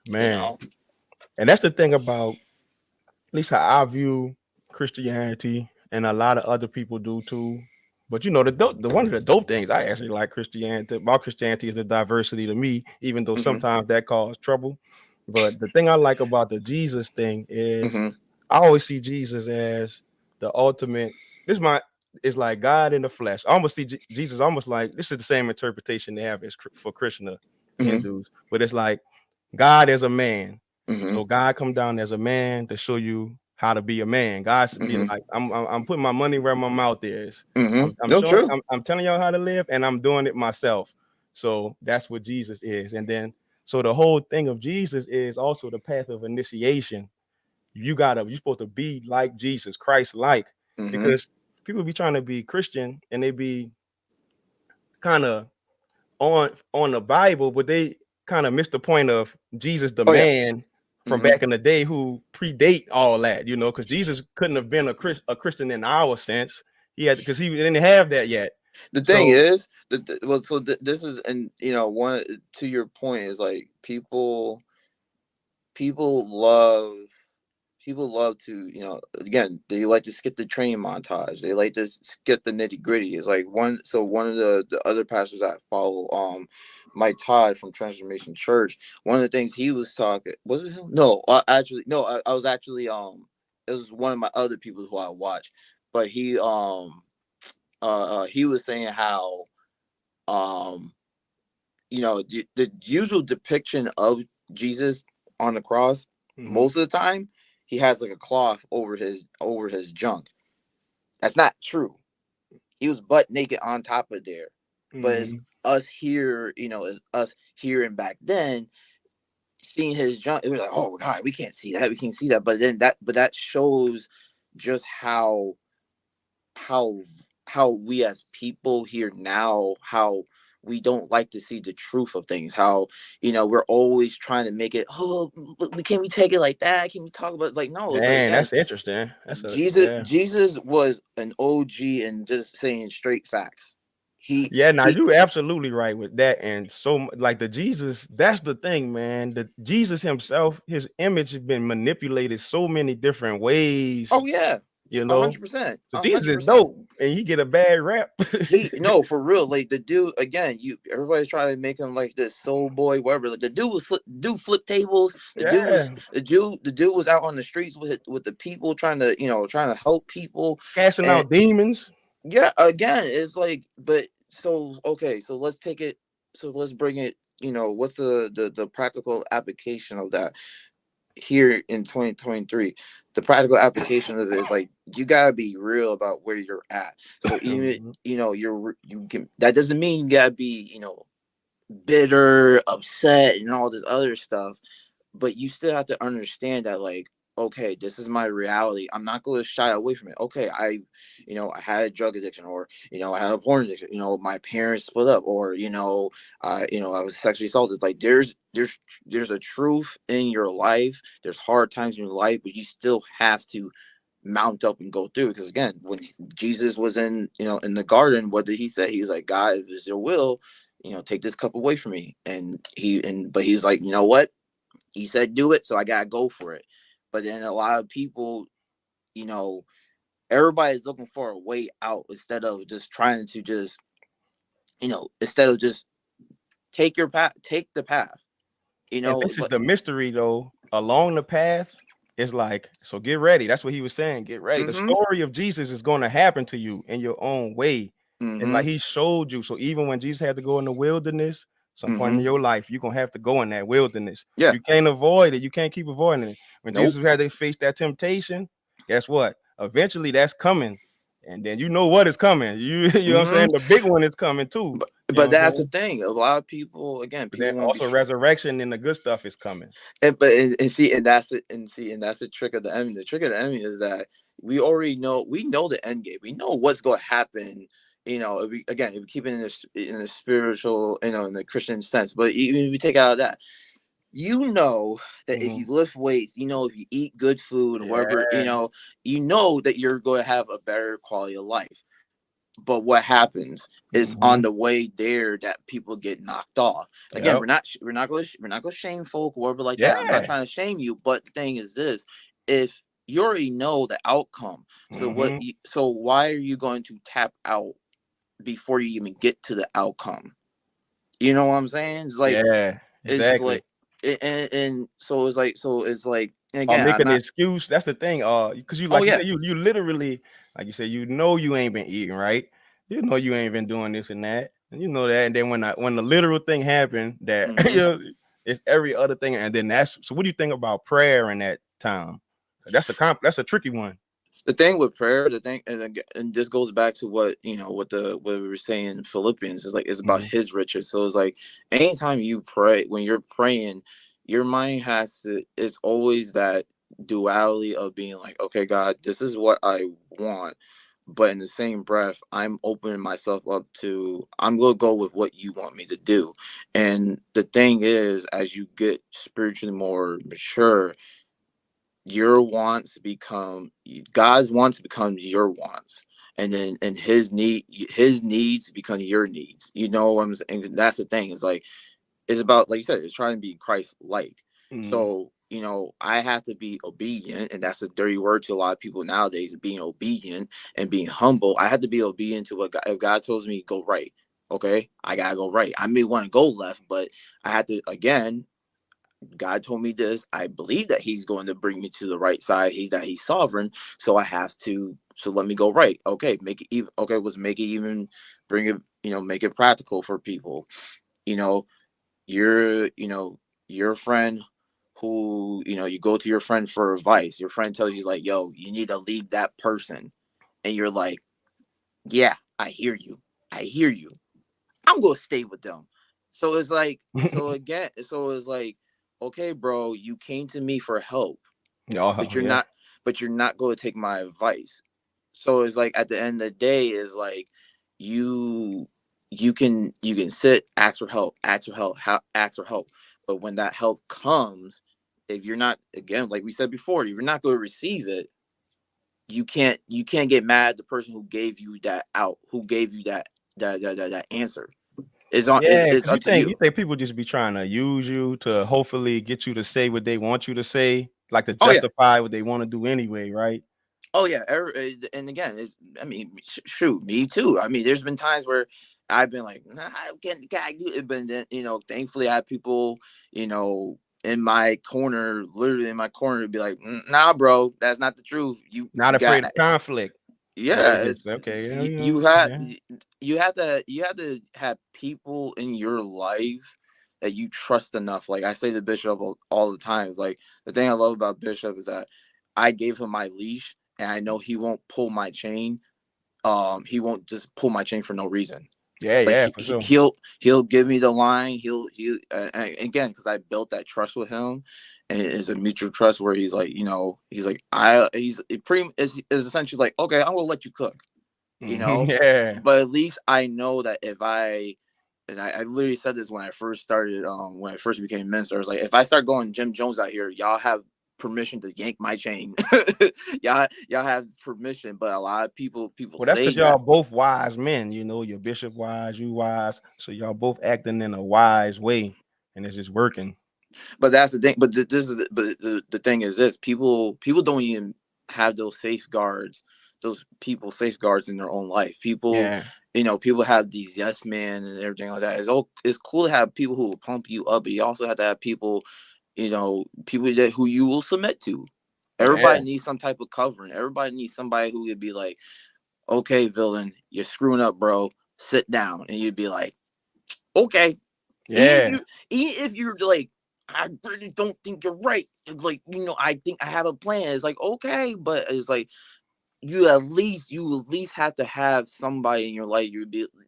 D: And that's the thing about, at least how I view Christianity, and a lot of other people do too. But the one of the dope things I actually like about Christianity is the diversity to me, even though sometimes that causes trouble. But the thing I like about the Jesus thing is, I always see Jesus as the ultimate. This my is like God in the flesh. I almost see Jesus almost like this is the same interpretation they have as for Krishna Hindus, but it's like God as a man. So God come down as a man to show you how to be a man. God should be like, I'm putting my money where my mouth is. I'm
C: No,
D: showing,
C: true.
D: I'm telling y'all how to live, and I'm doing it myself. So that's what Jesus is. And then so the whole thing of Jesus is also the path of initiation. You're supposed to be like Jesus, Christ-like, because people be trying to be Christian and they be kind of on the Bible, but they kind of missed the point of Jesus, the man from back in the day who predate all that, you know, because Jesus couldn't have been a Christian in our sense. He had because he didn't have that yet.
C: The thing is, this is, and you know, one to your point is like people love to, you know, again, they like to skip the train montage. They like to skip the nitty gritty. It's like one of the other pastors I follow, Mike Todd from Transformation Church. One of the things he was talking, was it him? No, actually, no, I was actually, it was one of my other people who I watch, but he was saying how, you know, the usual depiction of Jesus on the cross, most of the time, he has like a cloth over his junk. That's not true. He was butt naked on top of there. But as us here, you know, as us here and back then, seeing his junk, it was like, oh God, we can't see that. We can't see that. But then that shows just how we as people here now, how we don't like to see the truth of things, how, you know, we're always trying to make it, oh, can we take it like that, can we talk about it? Like, no, it's like,
D: that's interesting.
C: Jesus was an OG and just saying straight facts.
D: You absolutely right with that. And so like the Jesus, that's the thing, man. The Jesus himself, his image has been manipulated so many different ways.
C: Oh yeah,
D: you know,
C: 100%.
D: So Jesus is dope, and he get a bad rap.
C: No, for real. Like the dude, again, everybody's trying to make him like this soul boy, whatever. Like the dude flip tables. The dude was out on the streets with the people trying to help people,
D: casting out demons.
C: Yeah, again, it's like, but so okay, so let's take it. So let's bring it. You know, what's the practical application of that here in 2023? The practical application of it is like, you gotta be real about where you're at. So even you know, you can, that doesn't mean you gotta be, you know, bitter, upset, and all this other stuff, but you still have to understand that, like, okay, this is my reality. I'm not going to shy away from it. Okay, I had a drug addiction, or, you know, I had a porn addiction. You know, my parents split up, or, I was sexually assaulted. Like, there's a truth in your life. There's hard times in your life, but you still have to mount up and go through. Because again, when Jesus was in the garden, what did he say? He was like, God, if it's your will, take this cup away from me. But he's like, you know what? He said, do it. So I got to go for it. But then a lot of people, everybody's looking for a way out instead of just trying to just, take the path,
D: And this is the mystery, though. Along the path, it's like, so get ready. That's what he was saying. Get ready. The story of Jesus is going to happen to you in your own way. It's like he showed you. So even when Jesus had to go in the wilderness, some point in your life, you're going to have to go in that wilderness.
C: Yeah.
D: You can't avoid it. You can't keep avoiding it. When
C: Nope.
D: Jesus had to face that temptation, guess what? Eventually that's coming. And then you know what is coming. You know what I'm saying? The big one is coming too.
C: But that's the thing. A lot of people, again, people
D: also resurrection and the good stuff is coming.
C: And that's the trick of the enemy. The trick of the enemy is that we know the end game. We know what's going to happen. If we keep it in a spiritual, in the Christian sense. But even if we take out of that, that if you lift weights, if you eat good food, whatever, that you're going to have a better quality of life. But what happens is on the way there that people get knocked off. Again, we're not going to shame folk or whatever like that. I'm not trying to shame you, but the thing is this: if you already know the outcome, so why are you going to tap out before you even get to the outcome? You know what I'm saying? It's like,
D: exactly.
C: And so it's like, And
D: or
C: again,
D: make
C: I'm
D: an
C: not.
D: excuse. That's the thing. Because you
C: Oh
D: like you
C: yeah.
D: said, you literally, like you said, you know you ain't been eating right. You know you ain't been doing this and that, and you know that. And then when the literal thing happened, that
C: Mhm.
D: you know, it's every other thing. And then that's so. What do you think about prayer in that time? That's a tricky one.
C: The thing with prayer, the thing, and this goes back to what what we were saying in Philippians is like it's about
D: Mhm.
C: His riches. So it's like anytime you pray, when you're praying, your mind has to. It's always that duality of being like, okay, God, this is what I want, but in the same breath, I'm opening myself up to. I'm gonna go with what you want me to do, and the thing is, as you get spiritually more mature, your wants become God's wants become your wants, and then and his needs become your needs. You know what I'm saying? And that's the thing. It's like it's about, like you said, it's trying to be Christ like.
D: Mhm.
C: So I have to be obedient, and that's a dirty word to a lot of people nowadays. Being obedient and being humble. I have to be obedient to what God, if God tells me go right. Okay, I gotta go right. I may want to go left, but I have to again. God told me this. I believe that He's going to bring me to the right side. He's sovereign. So I have to. So let me go right. Okay, make it even. Okay, let's make it even. Bring it. Make it practical for people. You know, your friend who you go to your friend for advice. Your friend tells you like, "Yo, you need to leave that person," and you're like, "Yeah, I hear you. I hear you. I'm gonna stay with them." So it's like, so it's like, okay, bro, you came to me for help,
D: Oh
C: but you're
D: yeah,
C: not, going to take my advice. So it's like at the end of the day, is like you you can sit, ask for help, ask for help, but when that help comes, if you're not, again, like we said before, you're not going to receive it. You can't get mad at the person who gave you that answer.
D: yeah.
C: It's
D: Because you
C: up to
D: think
C: you.
D: people just be trying to use you to hopefully get you to say what they want you to say, like to
C: Oh yeah.
D: justify what they want to do anyway, right?
C: Oh yeah. And again, I mean, shoot, me too. I mean, there's been times where I've been like, nah, I can't do it, but then thankfully I have people, in my corner, literally in my corner, to be like, nah, bro, that's not the truth.
D: Not
C: You got
D: afraid of conflict. So they
C: Yeah.
D: just
C: It's
D: okay, yeah,
C: you,
D: you know,
C: you have
D: yeah.
C: you have to have people in your life that you trust enough. Like I say to Bishop all the time, is like the thing I love about Bishop is that I gave him my leash, and I know he won't pull my chain. He won't just pull my chain for no reason.
D: Yeah,
C: Like
D: yeah, for sure.
C: he'll give me the line. He'll again, because I built that trust with him, and it is a mutual trust where he's like, he's like, he's it pretty is essentially like, okay, I'm gonna let you cook, you
D: Mhm,
C: know,
D: yeah.
C: but at least I know that if I literally said this when I first became minister, I was like, if I start going Jim Jones out here, y'all have permission to yank my chain. Y'all have permission, but a lot of people
D: Well, that's
C: say
D: because y'all
C: that.
D: both wise men, your bishop wise, you wise. So y'all both acting in a wise way, and it's just working.
C: But that's the thing. But this is the thing is this: people don't even have those safeguards, those people safeguards in their own life.
D: Yeah.
C: People have these yes men and everything like that. It's cool to have people who will pump you up, but you also have to have people, people that who you will submit to.
D: Yeah.
C: Everybody needs some type of covering. Everybody needs somebody who would be like, okay, villain, you're screwing up, bro. Sit down, and you'd be like, okay. Even if
D: Yeah.
C: you, even if you're like, I really don't think you're right. It's like, I think I have a plan. It's like, okay, but it's like you at least have to have somebody in your life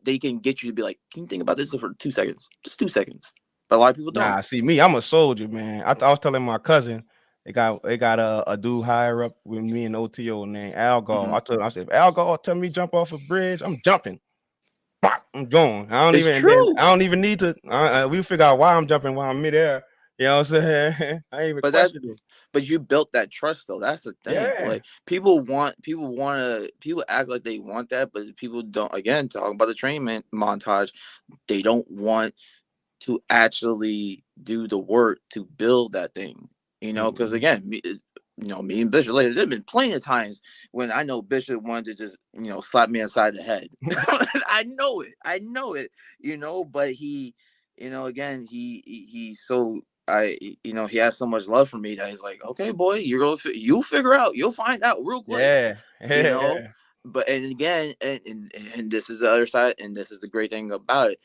C: they can get you to be like, can you think about this for 2 seconds? Just 2 seconds. But a lot of people don't.
D: Nah, see me, I'm a soldier, man. I was telling my cousin, they got a dude higher up with me and OTO named Algol.
C: Mhm.
D: I said, if Algol tell me jump off a bridge, I'm jumping. Bop, I'm going.
C: It's
D: I
C: true.
D: don't even need to. We figure out why I'm jumping while I'm midair. You know what I'm saying? I ain't even
C: But that's
D: question it.
C: but you built that trust though. That's the thing.
D: Yeah.
C: Like people act like they want that, but people don't. Again, talking about the training montage, they don't want to actually do the work to build that thing. Because
D: Mhm.
C: again, me and Bishop, like, there's been plenty of times when I know Bishop wanted to just, slap me inside the head. I know it, but again, he's so he has so much love for me that he's like, okay, boy, you'll figure out, you'll find out real quick,
D: Yeah.
C: you
D: Yeah.
C: know.
D: Yeah.
C: But and again, and this is the other side, and this is the great thing about it.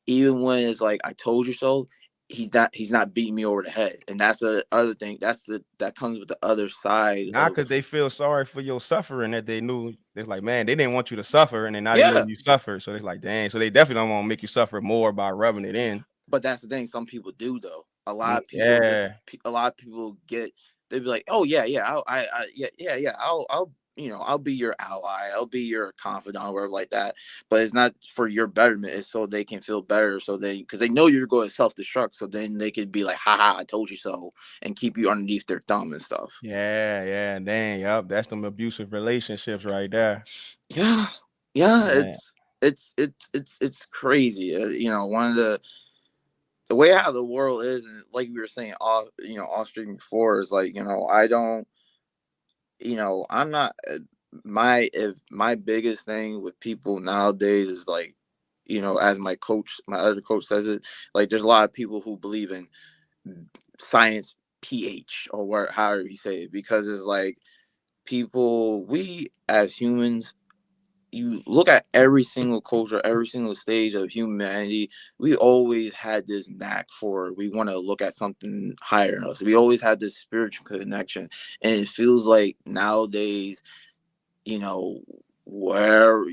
C: Even when it's like I told you so, he's not beating me over the head, and that's the other thing. That comes with the other side
D: Not
C: of
D: because they feel sorry for your suffering that they knew. It's like, man, they didn't want you to suffer, and then now they know
C: yeah.
D: you suffer. So it's like, dang. So they definitely don't want to make you suffer more by rubbing it in.
C: But that's the thing. Some people do though.
D: Yeah.
C: A lot of people get. They'd be like, "Oh yeah, yeah, yeah. I'll, I'll be your ally. I'll be your confidant, or whatever like that." But it's not for your betterment. It's so they can feel better. So because they know you're going to self destruct. So then they could be like, "Haha, I told you so," and keep you underneath their thumb and stuff.
D: Yeah. Yeah. Dang. Yup. That's them abusive relationships right there.
C: Yeah, yeah.
D: Yeah.
C: It's crazy. One of the way how the world is, and like we were saying off stream before, is like, I don't, I'm not my biggest thing with people nowadays is like, as my other coach says it, like there's a lot of people who believe in science ph, or where however you say it, because it's like we as humans, you look at every single culture, every single stage of humanity, we always had this knack for, we want to look at something higher in us. We always had this spiritual connection. And it feels like nowadays, you know, where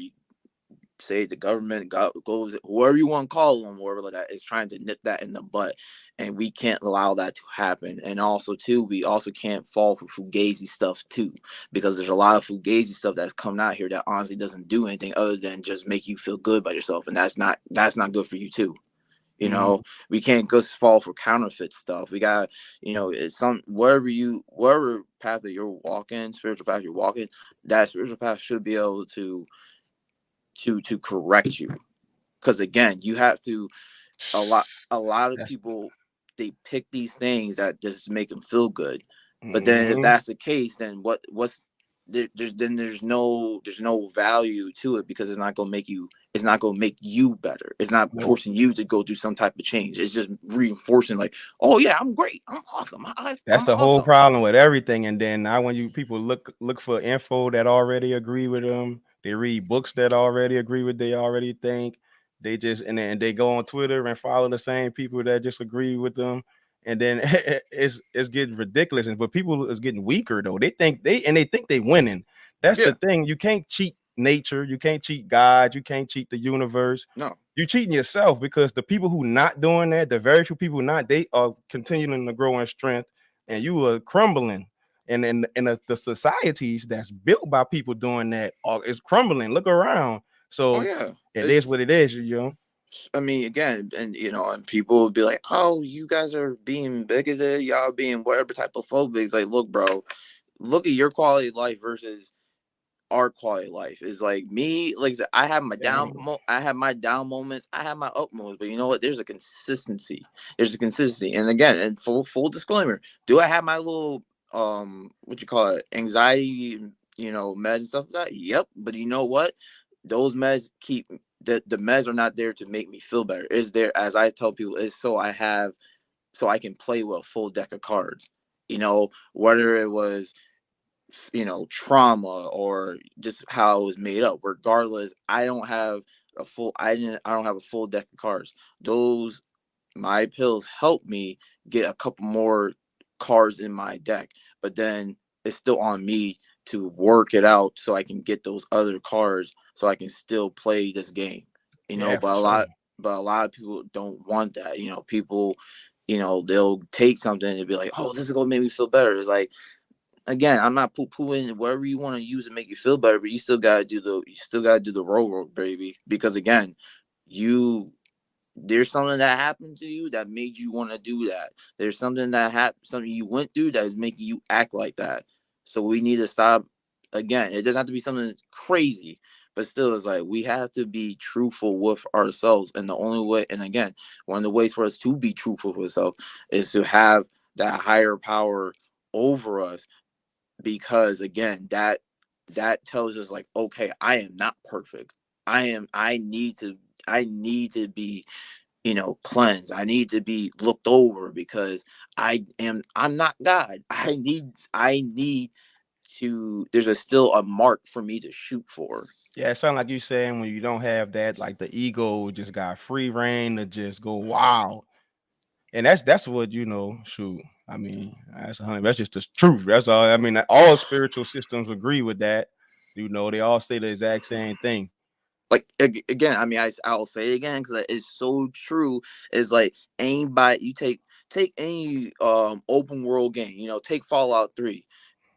C: say the government goes, whoever you want to call them, whatever like that, is trying to nip that in the butt, and we can't allow that to happen. And also, too, we also can't fall for fugazi stuff too, because there's a lot of fugazi stuff that's coming out here that honestly doesn't do anything other than just make you feel good by yourself, and that's not good for you too.
D: Mhm.
C: We can't just fall for counterfeit stuff. We got, it's wherever path that you're walking, spiritual path you're walking, that spiritual path should be able to correct you. Because again, you have to, a lot of
D: That's
C: people, they pick these things that just make them feel good. But then if
D: mhm.
C: that's the case, then what's there's no value to it, because it's not gonna make you better. It's not
D: No.
C: forcing you to go through some type of change. It's just reinforcing like, oh yeah, I'm great, I'm awesome,
D: That's
C: I'm
D: the whole
C: awesome.
D: problem with everything. And then now when you people look for info that already agree with them, they read books that already agree with they already think. They just and then they go on Twitter and follow the same people that just agree with them. And then it's getting ridiculous. And but people is getting weaker though. They think they winning. That's the
C: Yeah,
D: thing. You can't cheat nature, you can't cheat God, you can't cheat the universe.
C: no,
D: You're cheating yourself, because the people who not doing that, the very few people not, they are continuing to grow in strength, and you are crumbling. And the societies that's built by people doing that is crumbling. Look around.
C: oh
D: So
C: yeah,
D: it is
C: it's
D: what it is, you know.
C: I mean, again, and and people would be like, "Oh, you guys are being bigoted. Y'all being whatever type of phobics." Like, look, bro, look at your quality of life versus our quality of life. Is like me. Like I said,
D: Dang.
C: I have my down moments. I have my up moments. But you know what? There's a consistency. There's a consistency. And again, and full disclaimer, do I have my little what you call it, anxiety, meds and stuff like that? Yep. But you know what? Those meds keep the meds are not there to make me feel better. Is there, as I tell people, is so I can play with a full deck of cards. Whether it was trauma or just how it was made up. Regardless, I don't have a full deck of cards. Those My pills help me get a couple more cards in my deck, but then it's still on me to work it out so I can get those other cards so I can still play this game.
D: Yeah,
C: But
D: for sure.
C: a lot of people don't want that. People, they'll take something and be like, "Oh, this is gonna make me feel better." It's like, again, I'm not poo-pooing whatever you want to use to make you feel better, but you still gotta do the roll, baby. Because again, you there's something that happened to you that made you want to do that. There's something you went through that is making you act like that. So we need to stop. Again, it doesn't have to be something crazy, but still, it's like we have to be truthful with ourselves. And the only way, and again, one of the ways for us to be truthful with ourselves is to have that higher power over us, because again, that tells us like, okay, I am not perfect. I need to be cleansed. I need to be looked over because I'm not God. I need to, there's still a mark for me to shoot for.
D: Yeah, it sounds like you saying when you don't have that, like the ego just got free reign to just go wild. And that's what shoot. I mean, that's just the truth. That's all. I mean, all spiritual systems agree with that. They all say the exact same thing.
C: Like again, I mean, I'll say it again because it's so true. It's like anybody, you take any open world game, take Fallout 3.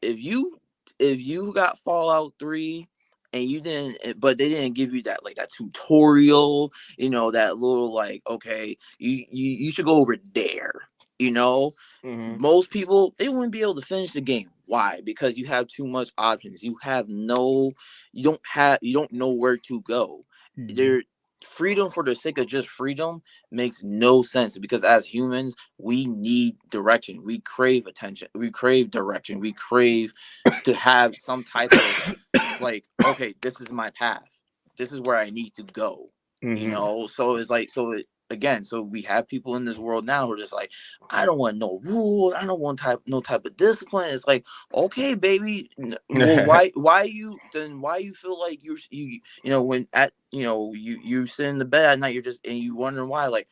C: If you got Fallout 3 and you didn't, but they didn't give you that, like, that tutorial, that little, like, okay, you should go over there, most people, they wouldn't be able to finish the game. Why? Because you have too much options. You don't know where to go. There, freedom for the sake of just freedom makes no sense, because as humans, we need direction. We crave attention. We crave direction. We crave to have some type of, like, okay, this is my path. This is where I need to go. So it's like, again, so we have people in this world now who are just like, I don't want no rules. I don't want no type of discipline. It's like, okay, baby, well, why you feel like when you sit in the bed at night, and you wondering why, like,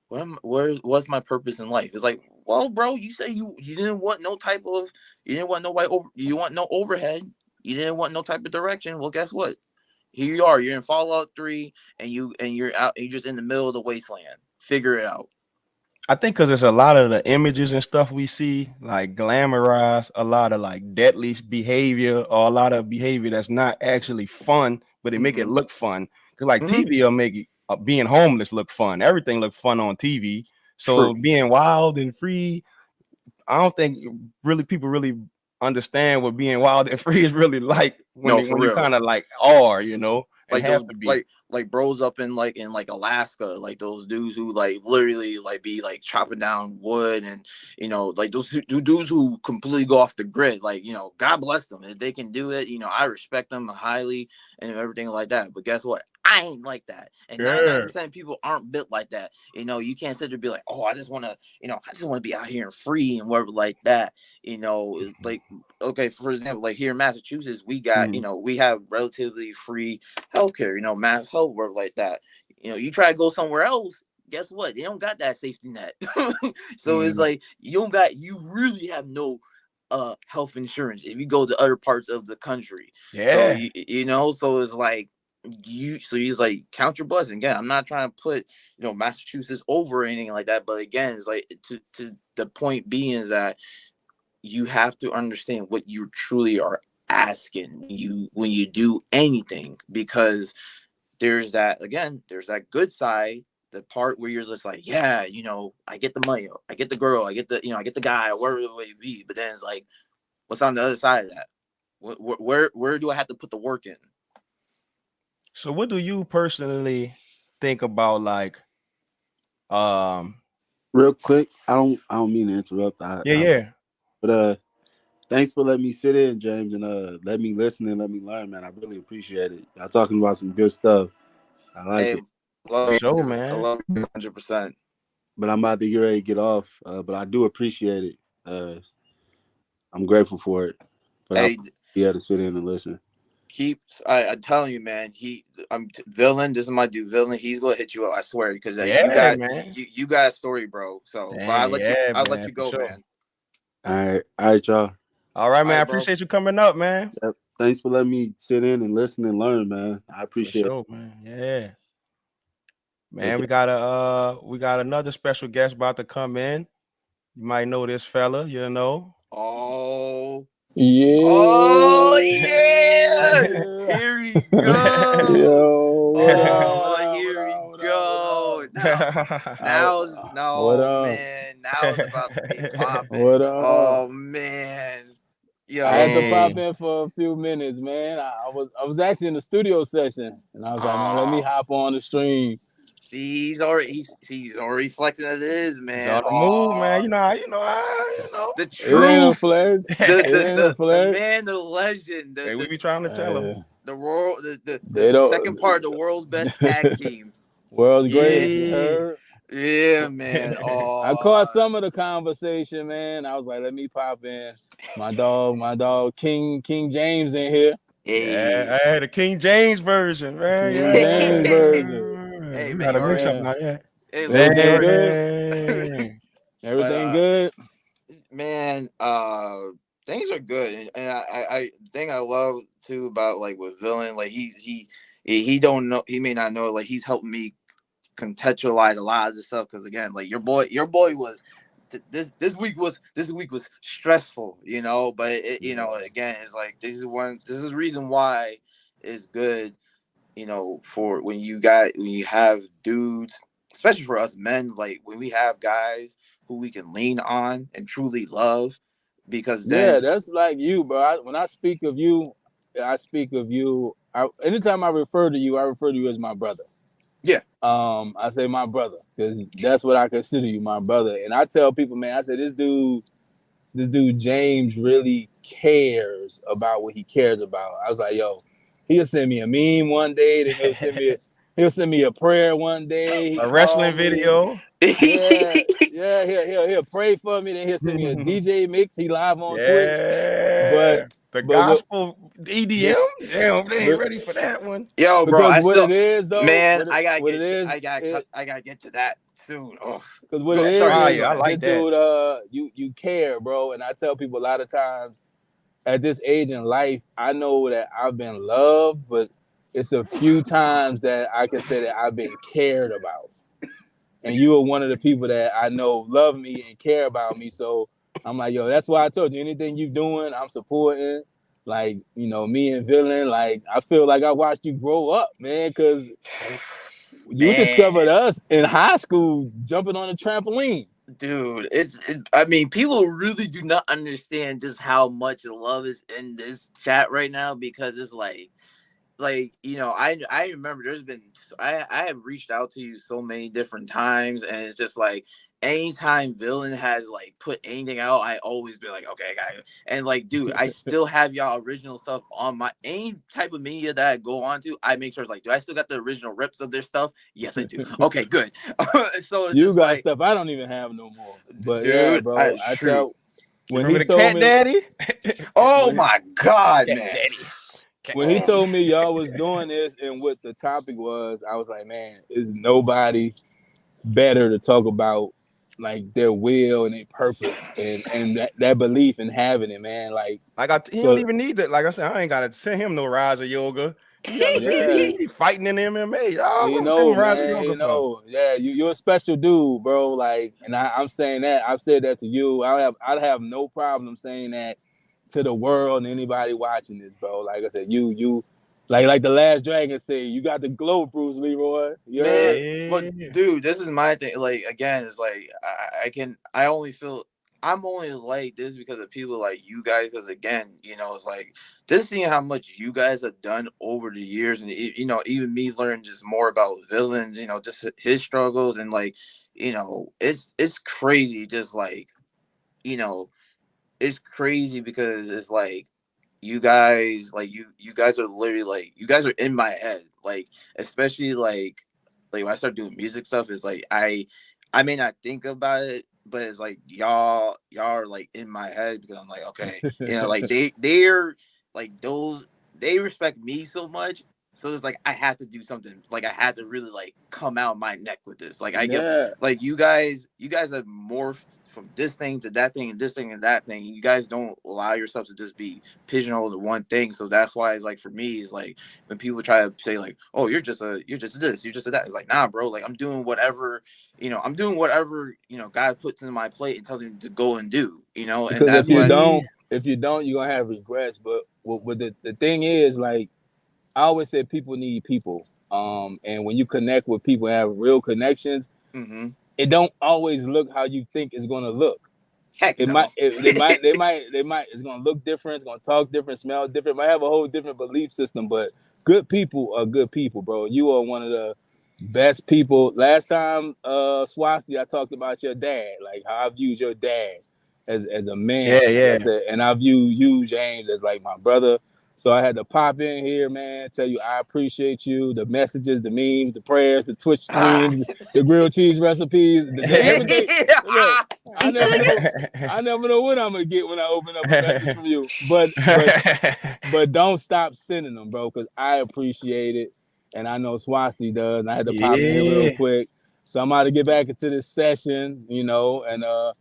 C: what's my purpose in life? It's like, well, bro, you say you didn't want no type of, you didn't want you want no overhead, you didn't want no type of direction. Well, guess what? Here you are. You're in Fallout 3, and you're out. You're just in the middle of the wasteland. Figure it out.
D: I think because there's a lot of the images and stuff we see, like, glamorize a lot of, like, deadly behavior, or a lot of behavior that's not actually fun, but they make it look fun. Because, like, TV will make being homeless look fun. Everything look fun on TV. So being wild and free, I don't think people really understand what being wild and free is really like when you kind of like are,
C: like those, like bros up in Alaska, like those dudes who like literally like be like chopping down wood, and like those dudes who completely go off the grid. Like, God bless them if they can do it. I respect them highly and everything like that. But guess what? I ain't like that, and 99% of people aren't built like that. You can't sit there and be like, oh, I just want to be out here and free and whatever like that. Like, okay, for example, like here in Massachusetts, we got we have relatively free healthcare, mass health, whatever like that. You try to go somewhere else, guess what? They don't got that safety net. So it's like you really have no health insurance if you go to other parts of the country. So so it's like he's like, count your blessing. Again, I'm not trying to put Massachusetts over or anything like that, but again, it's like to the point being is that you have to understand what you truly are asking when you do anything, because there's that good side, the part where you're just like, yeah, I get the money, I get the girl, I get the guy, whatever it may be, but then it's like, what's on the other side of that? Where do I have to put the work in?
D: So what do you personally think about, like,
E: real quick, I don't mean to interrupt. But thanks for letting me sit in, James, and let me listen and let me learn, man. I really appreciate it. Y'all talking about some good stuff. I like it.
C: Love man. I love you 100%.
E: But I'm about to get ready to get off. But I do appreciate it. I'm grateful for it. But be able to sit in and listen.
C: I'm telling you, man. Villain. This is my dude, Villain. He's gonna hit you up, I swear, because you got a story, bro. So I'll let you go, man.
E: All right, y'all.
D: All right, man. I appreciate you coming up, man.
E: Yep. Thanks for letting me sit in and listen and learn, man. I appreciate it,
D: man. Yeah, man. Okay. We got another special guest about to come in. You might know this fella,
C: Oh.
F: Yeah.
C: Oh yeah. Here we go.
F: Yo.
C: Here we go. Now it's about to be popping. Oh man. Yo.
F: I had to pop in for a few minutes, man. I was actually in the studio session, and I was like, man, let me hop on the stream.
C: See, he's already flexing as it is, man.
D: He's on the move, man. You know.
C: The truth.
F: It ain't a flex.
C: The man, the legend.
D: We be trying to tell him.
C: The world, the second part of the world's best tag team.
F: World's greatest.
C: Yeah, man. Oh,
F: I caught some of the conversation, man. I was like, let me pop in. My dog, King James in here.
C: hey.
D: Yeah, I had a King James version, man.
F: King James version.
C: Hey,
D: We
C: man,
D: gotta
C: you
D: make
C: already.
D: something out of that.
C: Hey, look, you
F: Everything
C: already.
F: good?
D: Dang.
C: But
F: Everything good?
C: man, things are good, and I thing I love too about like with Villain, like he don't know, he may not know, like he's helping me contextualize a lot of this stuff, because again, like your boy was this week was stressful, you know, but it, you know, again, it's like this is the reason why it's good, you know, for when you have dudes, especially for us men, like when we have guys who we can lean on and truly love, because
F: Yeah,
C: then
F: that's like you, bro. When I speak of you, I speak of you. Anytime I refer to you, I refer to you as my brother.
C: yeah.
F: I say my brother because that's what I consider you, my brother. And I tell people, man, I say this dude James really cares about what he cares about. I was like, yo, he'll send me a meme one day, then he'll send me a prayer one day. He
D: A
F: called
D: wrestling
F: me.
D: video.
F: Yeah, he'll pray for me, then he'll send me a DJ mix. He live on Twitch.
D: Yeah.
F: But
D: The
F: but what
D: gospel EDM?
F: but,
D: Damn, they ain't
F: but
D: ready for that one.
C: Yo, bro,
F: because
C: I
F: what
C: still,
F: it is though,
C: man, I gotta
F: what it
C: get
F: is,
C: I gotta get to that soon. Oh,
F: because what it
C: go, sorry,
F: is,
C: go
D: Fire. I
C: ahead.
F: this
D: like that.
F: dude, you care, bro. And I tell people a lot of times at this age in life, I know that I've been loved, but it's a few times that I can say that I've been cared about. And you are one of the people that I know love me and care about me. So I'm like, yo, that's why I told you anything you doing, I'm supporting. Like, you know, me and Villain, like, I feel like I watched you grow up, man, because you
C: Man,
F: discovered us in high school jumping on a trampoline.
C: dude, I mean, people really do not understand just how much love is in this chat right now, because it's like, you know, I remember there's been, I have reached out to you so many different times, and it's just like anytime Villain has like put anything out, I always be like, okay, got it. And like, dude, I still have y'all original stuff on my any type of media that I go on to. I make sure it's like, do I still got the original rips of their stuff? Yes, I do. Okay, good. So it's
F: You
C: just
F: got
C: like,
F: stuff I don't even have no more. But yeah,
C: dude,
F: bro, I
C: shoot.
F: tell
D: You
F: when
D: remember
F: he
D: the
F: told
D: Cat
F: me
D: Daddy?
C: Oh
F: when
C: my god,
D: Cat
C: man.
D: Daddy.
F: when he told me y'all was doing this and what the topic was, I was like, man, is nobody better to talk about like their will and their purpose and that belief in having it, man. Like
D: He don't
F: so
D: even need that. Like I said, I ain't gotta send him no Raja yoga. He got
F: yeah.
D: he fighting in MMA. Oh,
F: You
D: what I'm sending
F: know,
D: him Raja
F: man,
D: yoga
F: you
D: for?
F: know, yeah, you're a special dude, bro. Like, and I'm saying that, I've said that to you. I'd have no problem saying that to the world and anybody watching this, bro. Like I said, you like the last dragon said, you got the glow, Bruce Leroy. You
C: Man,
F: heard?
C: but
D: Yeah.
C: dude, this is my thing. Like again, it's like I only feel I'm only like this because of people like you guys. Because again, you know, it's like just seeing how much you guys have done over the years, and you know, even me learning just more about Villains. You know, just his struggles, and like, you know, it's crazy. Just like, you know, it's crazy because it's like you guys, like you guys are literally like, you guys are in my head, like especially like when I start doing music stuff, it's like I may not think about it, but it's like y'all are like in my head, because I'm like, okay, you know, like they're like those, they respect me so much, so it's like I have to do something, like I had to really like come out my neck with this, like I get,
F: Yeah.
C: like you guys have morphed from this thing to that thing and this thing and that thing. You guys don't allow yourself to just be pigeonholed to one thing. So that's why it's like, for me, it's like when people try to say like, oh, you're just this, you're just a that. It's like, nah, bro. Like I'm doing whatever, you know, God puts in my plate and tells me to go and do, you know, and
F: Because
C: that's why it's,
F: if you don't, you're gonna have regrets. But what the thing is, like I always say, people need people. And when you connect with people and have real connections,
C: mm-hmm.
F: it don't always look how you think it's gonna look.
C: Heck
F: It
C: no.
F: might, it's gonna look different, it's gonna talk different, smell different, might have a whole different belief system, but good people are good people, bro. You are one of the best people. Last time, Swasti, I talked about your dad, like how I viewed your dad as a man.
D: Yeah,
F: Like I
D: yeah.
F: said, and I view you, James, as like my brother. So I had to pop in here, man, tell you I appreciate you. The messages, the memes, the prayers, the Twitch streams, the grilled cheese recipes, everything. Look, I never know what I'm gonna get when I open up a message from you. But don't stop sending them, bro, because I appreciate it. And I know Swasti does. And I had to pop in here real quick. So I'm about to get back into this session, and I'll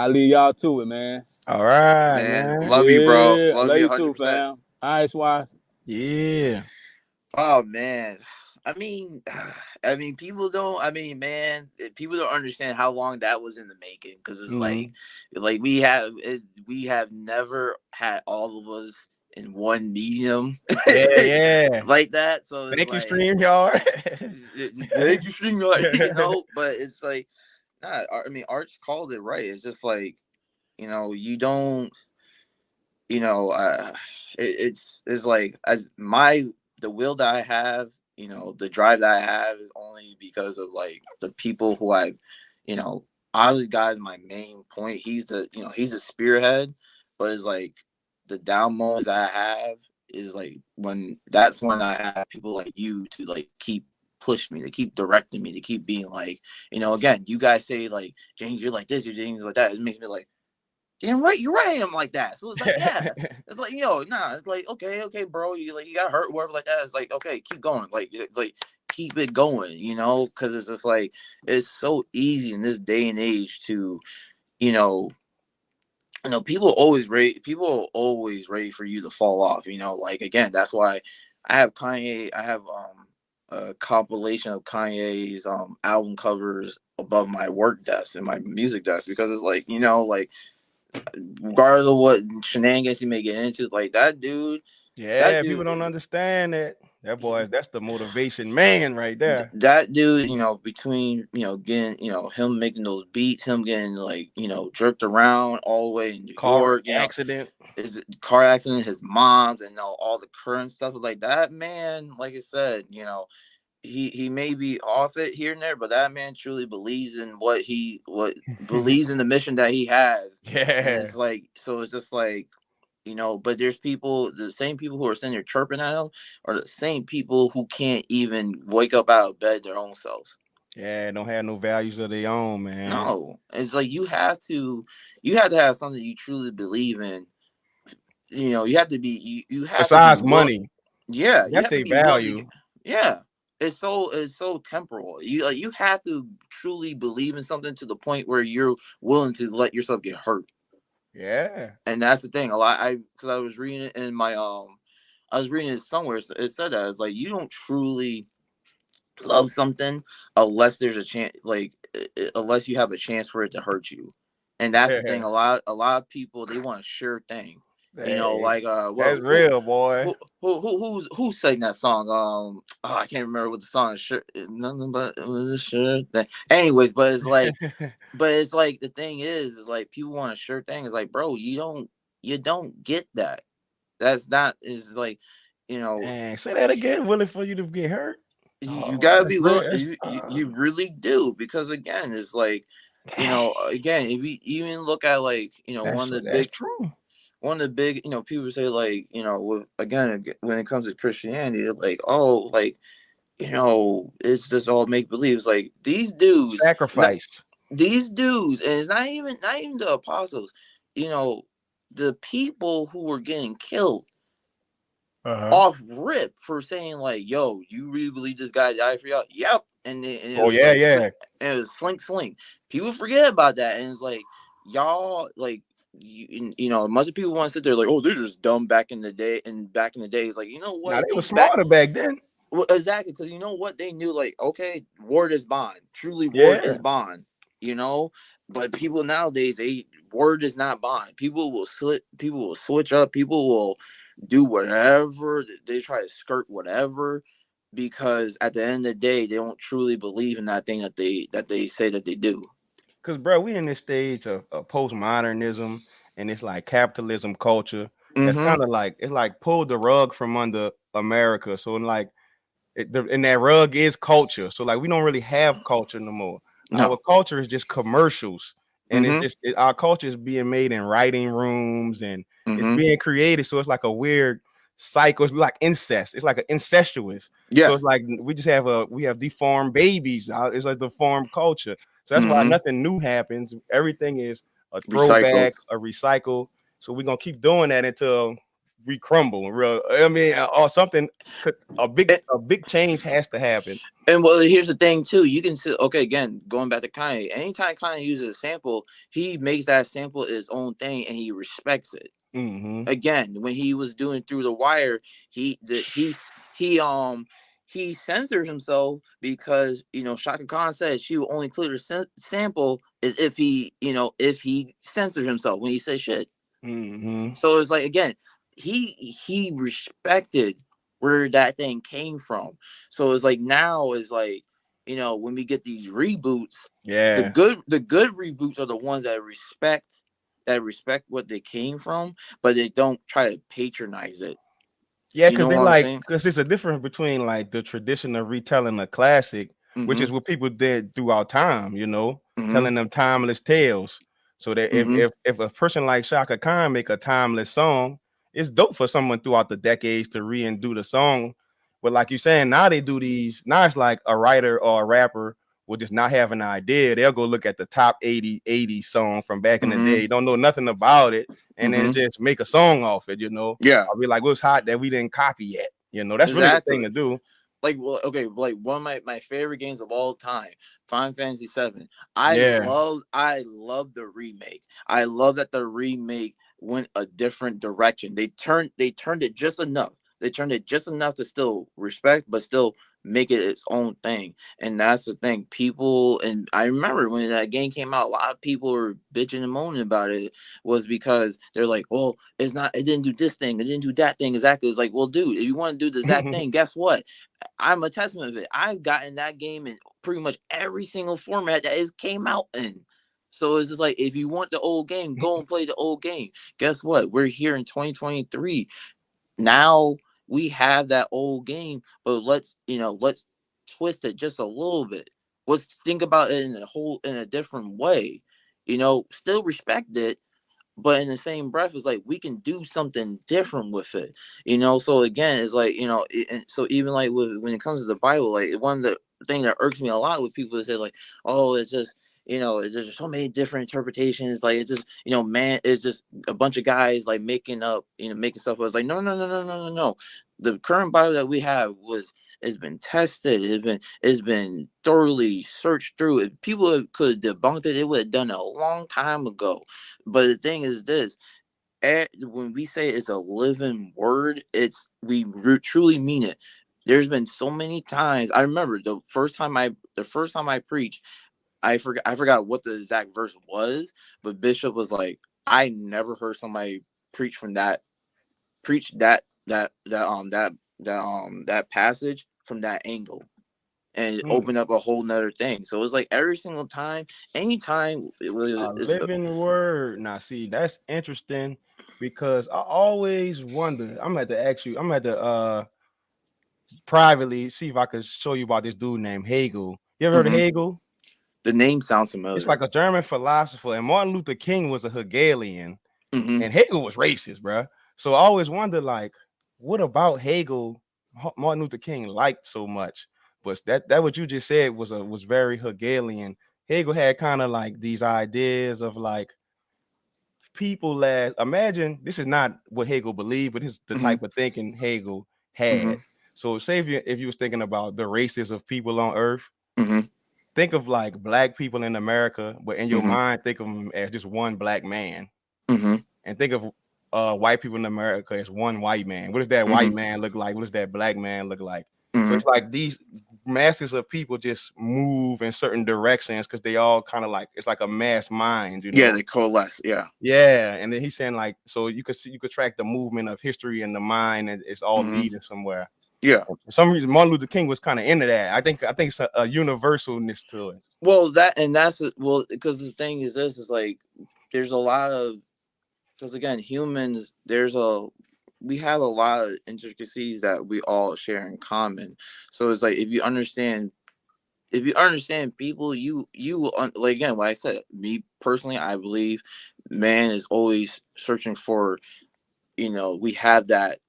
F: leave y'all to it, man.
D: All right, man.
C: Love you, bro. Love you 100%.
F: Too, fam. All right, Swasti.
D: Yeah.
C: Oh man. I mean, people don't. People don't understand how long that was in the making, because it's like we have never had all of us in one medium.
D: Yeah.
C: Like that. So it's
D: thank you,
C: like,
D: StreamYard.
C: thank you, StreamYard. But it's like, Arch called it right. It's just like, you don't, it's like, the will that I have, the drive that I have is only because of like the people who obviously guy's my main point. He's the spearhead, but it's like the down moments that I have is like when I have people like you to like keep push me, to keep directing me, to keep being like, again, you guys say like, James, you're like this, you're James like that. It makes me like, damn right, you're right. I'm like that. So it's like, yeah, it's like, it's like, okay, bro, you got hurt, whatever like that. It's like, okay, keep going, like keep it going, because it's just like, it's so easy in this day and age to, people are always ready for you to fall off, like, again, that's why I have Kanye, I have a compilation of Kanye's album covers above my work desk and my music desk, because it's like, like, regardless of what shenanigans he may get into, like that dude.
D: Yeah, people don't understand that. That boy, that's the motivation man right there.
C: That dude, between getting, him making those beats, him getting like, jerked around all the way in New York,
D: accident,
C: car accident, his mom's, and all the current stuff like that, man. Like I said, he may be off it here and there, but that man truly believes in believes in the mission that he has.
D: Yeah.
C: And it's like, so it's just like, but there's people, the same people who are sitting there chirping at him are the same people who can't even wake up out of bed their own selves.
D: Yeah, don't have no values of their own, man.
C: No. It's like you have to have something you truly believe in. You have to be you have
D: besides
C: to be
D: money.
C: Yeah.
D: That's their value.
C: Yeah. It's so temporal. You have to truly believe in something to the point where you're willing to let yourself get hurt.
D: Yeah.
C: And that's the thing. Because I was reading it in my I was reading it somewhere. It said that it's like, you don't truly love something unless there's a chance, like unless you have a chance for it to hurt you. And that's the thing. A lot of people, they want a sure thing. Like
D: that's real, boy.
C: Who's saying that song? I can't remember what the song is. Sure, nothing but a sure thing. Anyways, but it's like, the thing is like, people want a sure thing. It's like, bro, you don't get that. That's not, is like,
D: Man, say that again. Willing for you to get hurt.
C: You gotta be willing. You really do, because again, it's like, again, if you even look at like, one of the big, people say like, again, when it comes to Christianity, like, oh, like, it's just all make believe. It's like these dudes
D: sacrifice.
C: These dudes, and it's not even the apostles, the people who were getting killed off rip for saying like, yo, you really believe this guy died for y'all? Yep. And it was
D: yeah.
C: And it was slink. People forget about that, and it's like, y'all, like, much of people want to sit there like, oh, they're just dumb back in the day. And back in the day, it's like, you know what?
D: Nah, they were smarter back then.
C: Well, exactly, because you know what, they knew, like, okay, word is bond. Truly, word is bond. But people nowadays, word is not bond. People will switch up. People will do whatever. They try to skirt whatever, because at the end of the day, they don't truly believe in that thing that they say that they do.
D: Because, bro, we in this stage of postmodernism, and it's like capitalism culture. It's kind of like, it's like pulled the rug from under America. So like, and that rug is culture. So like, we don't really have culture no more. No. Our culture is just commercials, and our culture is being made in writing rooms, and it's being created. So it's like a weird cycles, like incest. It's like an incestuous.
C: Yeah.
D: So it's like we have deformed babies. It's like the deformed culture. So that's why nothing new happens. Everything is a
C: Recycled.
D: throwback, a recycle. So we're gonna keep doing that until we crumble. I mean, or something. A big change has to happen.
C: And well, here's the thing too. You can see, okay, again, going back to Kanye. Anytime Kanye uses a sample, he makes that sample his own thing, and he respects it. Again, when he was doing Through the Wire, he censors himself because, you know, Shaka Khan said she will only clear the sample is if he censored himself when he said shit. So it's like, again, he respected where that thing came from. So it's like, now is like, you know, when we get these reboots, the good reboots are the ones that respect what they came from, but they don't try to patronize it.
D: Yeah, because they like, because it's a difference between like the tradition of retelling a classic, which is what people did throughout time, you know, telling them timeless tales. So that if a person like Shaka Khan make a timeless song, it's dope for someone throughout the decades to re-do the song. But like you're saying, now they do these. Now it's like a writer or a rapper will just not have an idea. They'll go look at the top 80 song from back in the day, don't know nothing about it, and then just make a song off it, you know?
C: Yeah.
D: I'll be like, what's hot that we didn't copy yet? You know, that's really the thing to do.
C: Like, well, okay, like one of my favorite games of all time, Final Fantasy VII. I love the remake. I love that the remake went a different direction. They turned it just enough. They turned it just enough to still respect, but still make it its own thing. And that's the thing. People, and I remember when that game came out, a lot of people were bitching and moaning about it, was because they're like, well, it didn't do this thing, it didn't do that thing exactly. It's like, well, dude, if you want to do the exact thing, guess what? I'm a testament of it. I've gotten that game in pretty much every single format that it came out in. So it's just like, if you want the old game, go and play the old game. Guess what? We're here in 2023. Now we have that old game, but let's twist it just a little bit. Let's think about it in a different way. You know, still respect it, but in the same breath, it's like we can do something different with it, you know. So again, it's like, you know, and so even like when it comes to the Bible, like one of the thing that irks me a lot with people that say like, oh, it's just, you know, there's so many different interpretations, like it's just, you know, man, it's just a bunch of guys like making stuff. I was like, no. The current Bible that we have has been tested. It's been thoroughly searched through. If people could have debunked it, they would have done it a long time ago. But the thing is this: when we say it's a living word, we truly mean it. There's been so many times. I remember the first time I preached, I forgot what the exact verse was, but Bishop was like, I never heard somebody preach that passage from that angle, and it opened up a whole nother thing. So it's like every single time, anytime it was
D: a living word. Now, see, that's interesting because I always wonder. I'm going to ask you. I'm going to privately see if I could show you about this dude named Hegel. You ever heard of Hegel?
C: The name sounds familiar.
D: It's like a German philosopher, and Martin Luther King was a Hegelian, and Hegel was racist, bro. So I always wonder, like, what about Hegel Martin Luther King liked so much? But that what you just said was very Hegelian. Hegel had kind of like these ideas of like people imagine this is not what Hegel believed, but it's the type of thinking Hegel had. So say if you was thinking about the races of people on earth, think of like black people in America, but in your mind, think of them as just one black man. And think of white people in America as one white man. What does that white man look like? What does that black man look like? So it's like these masses of people just move in certain directions because they all kind of like, it's like a mass mind, you know?
C: Yeah, they coalesce.
D: Yeah. And then he's saying like, so you could track the movement of history in the mind, and it's all leading somewhere.
C: Yeah.
D: For some reason, Martin Luther King was kind of into that. I think it's a universalness to it.
C: Well, because the thing is, this is like, there's a lot of, because again, humans, we have a lot of intricacies that we all share in common. So it's like, if you understand people, you will, like, again, what I said, me personally, I believe man is always searching for, you know, we have that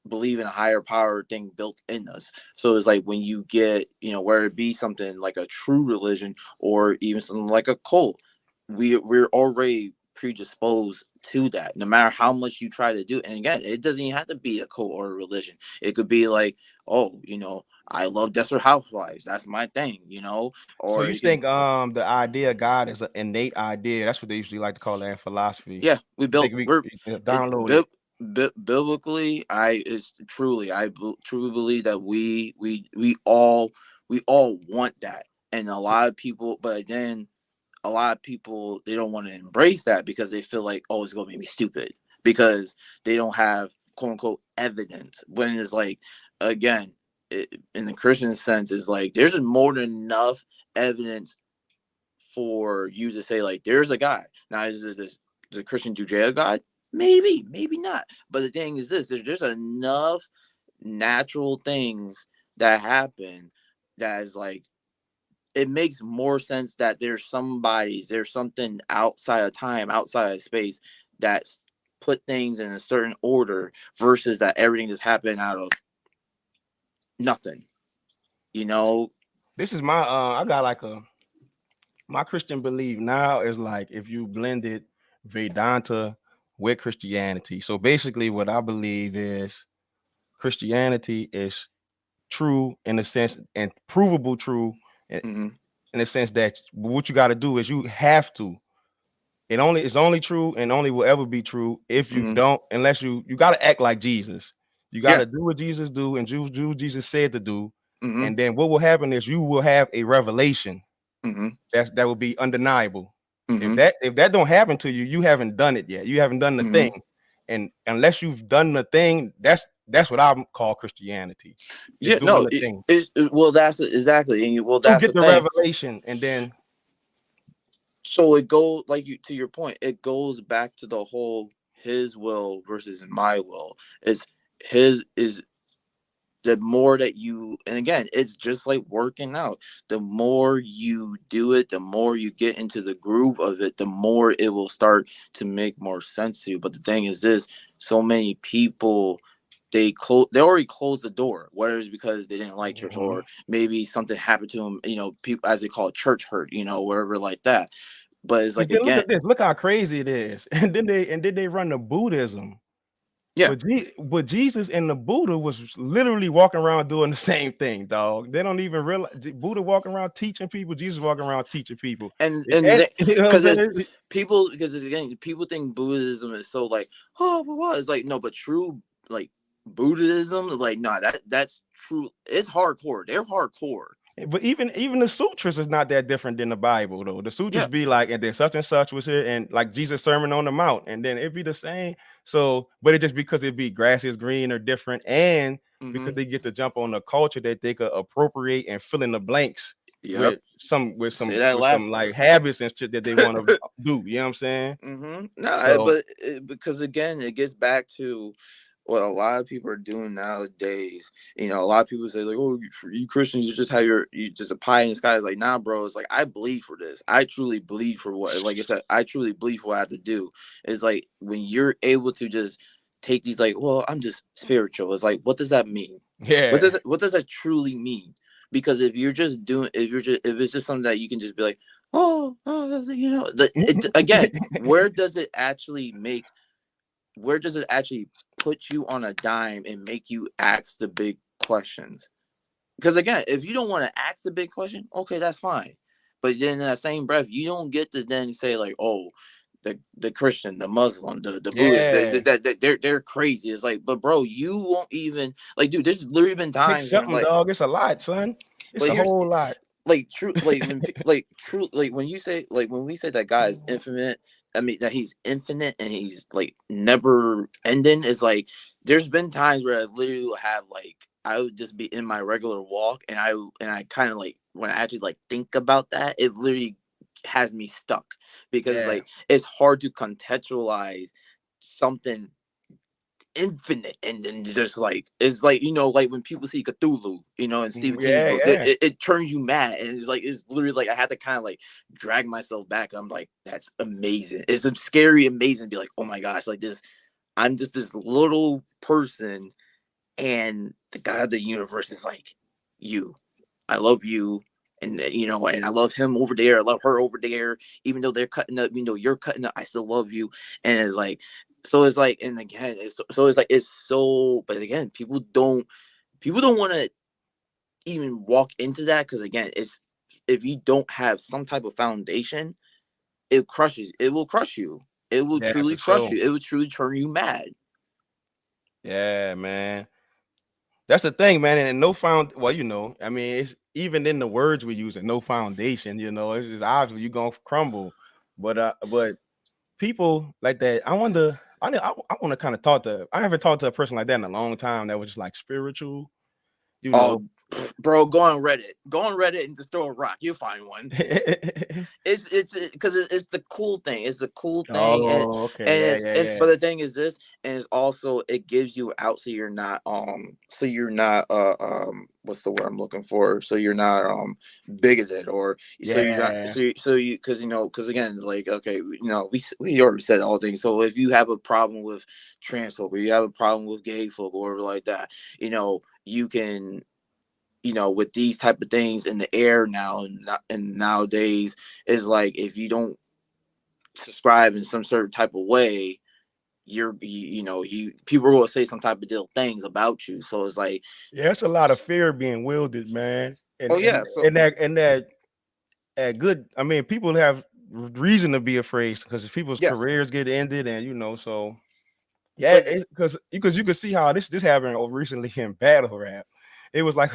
C: believe in a higher power thing built in us. So it's like when you get, where it be something like a true religion or even something like a cult, we're already predisposed to that, no matter how much you try to do. And again, it doesn't even have to be a cult or a religion. It could be like, oh, I love Desperate Housewives. That's my thing,
D: So
C: or
D: you
C: it can,
D: think the idea of God is an innate idea? That's what they usually like to call that in philosophy.
C: yeah,
D: You think we
C: it
D: download it?
C: biblically, I truly believe that we all want that. And a lot of people, but then a lot of people, they don't want to embrace that because they feel like, oh, it's gonna make me stupid because they don't have quote unquote evidence. When it's like, again, in the Christian sense, is like there's more than enough evidence for you to say like there's a God. Now, is it the Christian Judeo God? Maybe, maybe not. But the thing is this: there's enough natural things that happen that is like, it makes more sense that there's something outside of time, outside of space, that's put things in a certain order versus that everything just happened out of nothing.
D: This is my I got like my Christian belief now is like if you blended Vedanta with Christianity. So basically what I believe is Christianity is true in the sense and provable true
C: Mm-hmm.
D: in the sense that what you got to do is you have to. It's only true and only will ever be true if you
C: Mm-hmm.
D: don't, unless you got to act like Jesus. You got
C: Yeah.
D: to do what Jesus do and do what Jesus said to do.
C: Mm-hmm.
D: And then what will happen is you will have a revelation
C: Mm-hmm.
D: that will be undeniable.
C: Mm-hmm.
D: If that don't happen to you, you haven't done it yet. You haven't done the
C: Mm-hmm.
D: thing. And unless you've done the thing, that's what I call Christianity. Is
C: Yeah.
D: doing
C: No.
D: the thing.
C: Well, that's exactly, and
D: To
C: that's the
D: get the
C: thing.
D: revelation and then
C: So it goes like to your point. It goes back to the whole his will versus my will. Is the more that you, and again, it's just like working out. The more you do it, the more you get into the groove of it, the more it will start to make more sense to you. But the thing is this: so many people, they already closed the door, whether it's because they didn't like church or maybe something happened to them, people, as they call it, church hurt, wherever like that. But it's like,
D: then look
C: again,
D: at this. Look how crazy it is. And then they run to Buddhism.
C: yeah.
D: But Jesus and the Buddha was literally walking around doing the same thing, dog. They don't even realize Buddha walking around teaching people, Jesus walking around teaching people.
C: and
D: And, you know what I'm
C: because it's
D: saying?
C: people, because again, people think Buddhism is so like, oh, what? It's like, no, but true, like, Buddhism is like, no, that's true. It's hardcore. They're hardcore.
D: But even the sutras is not that different than the Bible, though. The sutras
C: Yeah.
D: be like, and then such and such was here, and like Jesus' Sermon on the Mount, and then it'd be the same. So, but it just because it'd be grass is green or different, and because
C: Mm-hmm.
D: they get to jump on the culture that they could appropriate and fill in the blanks
C: Yep. Say that
D: with
C: last
D: some like
C: part.
D: habits and shit that they want to do. You know what I'm saying?
C: Mm-hmm. No,
D: So
C: but because again, it gets back to what a lot of people are doing nowadays. A lot of people say like, "Oh, you Christians, you just have you just a pie in the sky." It's like, nah, bro. It's like, I bleed for this. I truly bleed for what. Like I said, I truly bleed for what I have to do. It's like when you're able to just take these, like, well, I'm just spiritual. It's like, what does that mean?
D: yeah,
C: What does that truly mean? Because if it's just something that you can just be like, oh, again, where does it actually put you on a dime and make you ask the big questions? Because again, if you don't want to ask the big question, okay, that's fine. But then in that same breath, you don't get to then say like, oh, the Christian, the Muslim, the Buddhist,
D: yeah.
C: they're crazy. It's like, but bro, you won't even like, dude. There's literally been
D: Pick
C: times when
D: something,
C: like,
D: dog. It's a lot, son. It's
C: but
D: a
C: here's
D: whole lot.
C: like true, like when you say, like when we say that God is infinite, I mean that he's infinite and he's like never ending. Is like, there's been times where I literally will have like, I would just be in my regular walk and I kind of like, when I actually like think about that, it literally has me stuck because
D: Yeah,
C: like it's hard to contextualize something infinite and then just like, it's like, like when people see Cthulhu, in Stephen King's
D: yeah,
C: book,
D: yeah.
C: it turns you mad, and it's literally like I had to kind of like drag myself back. I'm like, that's amazing. It's scary amazing to be like, oh my gosh, like this, I'm just this little person and the God of the universe is like, you, I love you. And and I love him over there. I love her over there. Even though they're cutting up, you're cutting up, I still love you. And it's like, so it's like, and again, it's so. But again, people don't want to even walk into that because again, it's if you don't have some type of foundation, it crushes. It will crush you. It will
D: Yeah,
C: truly
D: for
C: crush
D: sure.
C: you. It will truly turn you mad.
D: Yeah, man. That's the thing, man. And no well, I mean, it's even in the words we use, no foundation, it's just obviously you're gonna crumble. But people like that, I wonder, I want to kind of I haven't talked to a person like that in a long time that was just like spiritual, you know.
C: Oh, bro, go on Reddit. Go on Reddit and just throw a rock. You'll find one. It's because it's the cool thing. It's the cool thing, and
D: Oh, okay, yeah.
C: but the thing is this, and it's also it gives you out so you're not what's the word I'm looking for? So you're not bigoted or so you're not
D: Yeah.
C: so you because again like okay we already said all things. So if you have a problem with trans folk or you have a problem with gay folk or like that, you can with these type of things in the air now and nowadays is like if you don't subscribe in some certain type of way people will say some type of deal things about you, so it's like
D: It's a lot of fear being wielded, man.
C: oh
D: and
C: yeah
D: and,
C: so
D: and that good, I mean, people have reason to be afraid because people's
C: yes
D: careers get ended, and so yeah,
C: but
D: because you can see how this happened recently in battle rap. It was like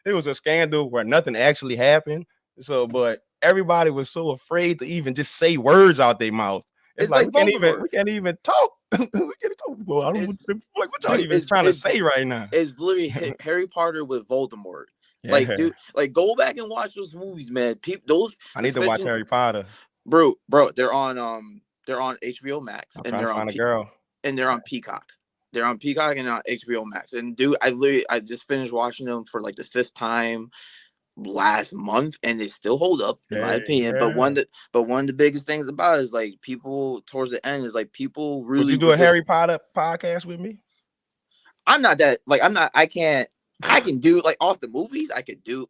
D: it was a scandal where nothing actually happened. So, but everybody was so afraid to even just say words out their mouth. It's
C: it's
D: like
C: like Voldemort.
D: we can't even talk. We can't talk. Well, I don't
C: It's
D: like what y'all
C: dude
D: even trying to say right now.
C: it's literally Harry Potter with Voldemort. Like,
D: Yeah,
C: dude, like go back and watch those movies, man. Those
D: I need to watch
C: especially
D: Harry Potter.
C: bro, they're on HBO Max
D: I'm
C: and
D: trying to find a girl.
C: they're on Peacock. They're on Peacock and on HBO Max. And dude, I just finished watching them for like the fifth time last month, and they still hold up in my
D: Hey,
C: opinion. But
D: yeah.
C: one of the biggest things about it is like people towards the end is like people
D: Would
C: really
D: you do
C: were
D: a
C: just.
D: Harry Potter podcast with me?
C: I'm not that like I'm not. I can't. I can do like off the movies. I could do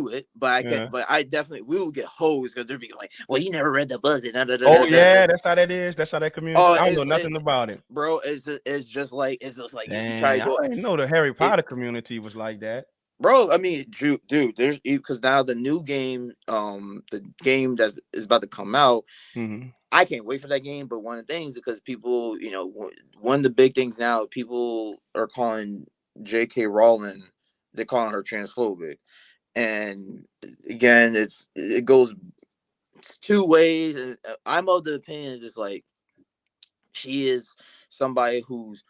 C: it, but I can't.
D: Yeah.
C: But I definitely we will get hosed because they'll be like, "Well, you never read the books." And
D: Oh yeah, that's how that is. That's how that community.
C: oh,
D: I don't know nothing about it.
C: bro, it's just like if you try to
D: Dang, I
C: go,
D: didn't know the Harry
C: it,
D: Potter community was like that.
C: bro. I mean, dude, there's because now the new game, the game that is about to come out.
D: Mm-hmm.
C: I can't wait for that game. But one of the things because people, one of the big things now, people are calling J.K. Rowling, they're calling her transphobic, and again, it goes two ways, and I'm of the opinion is just like she is somebody who's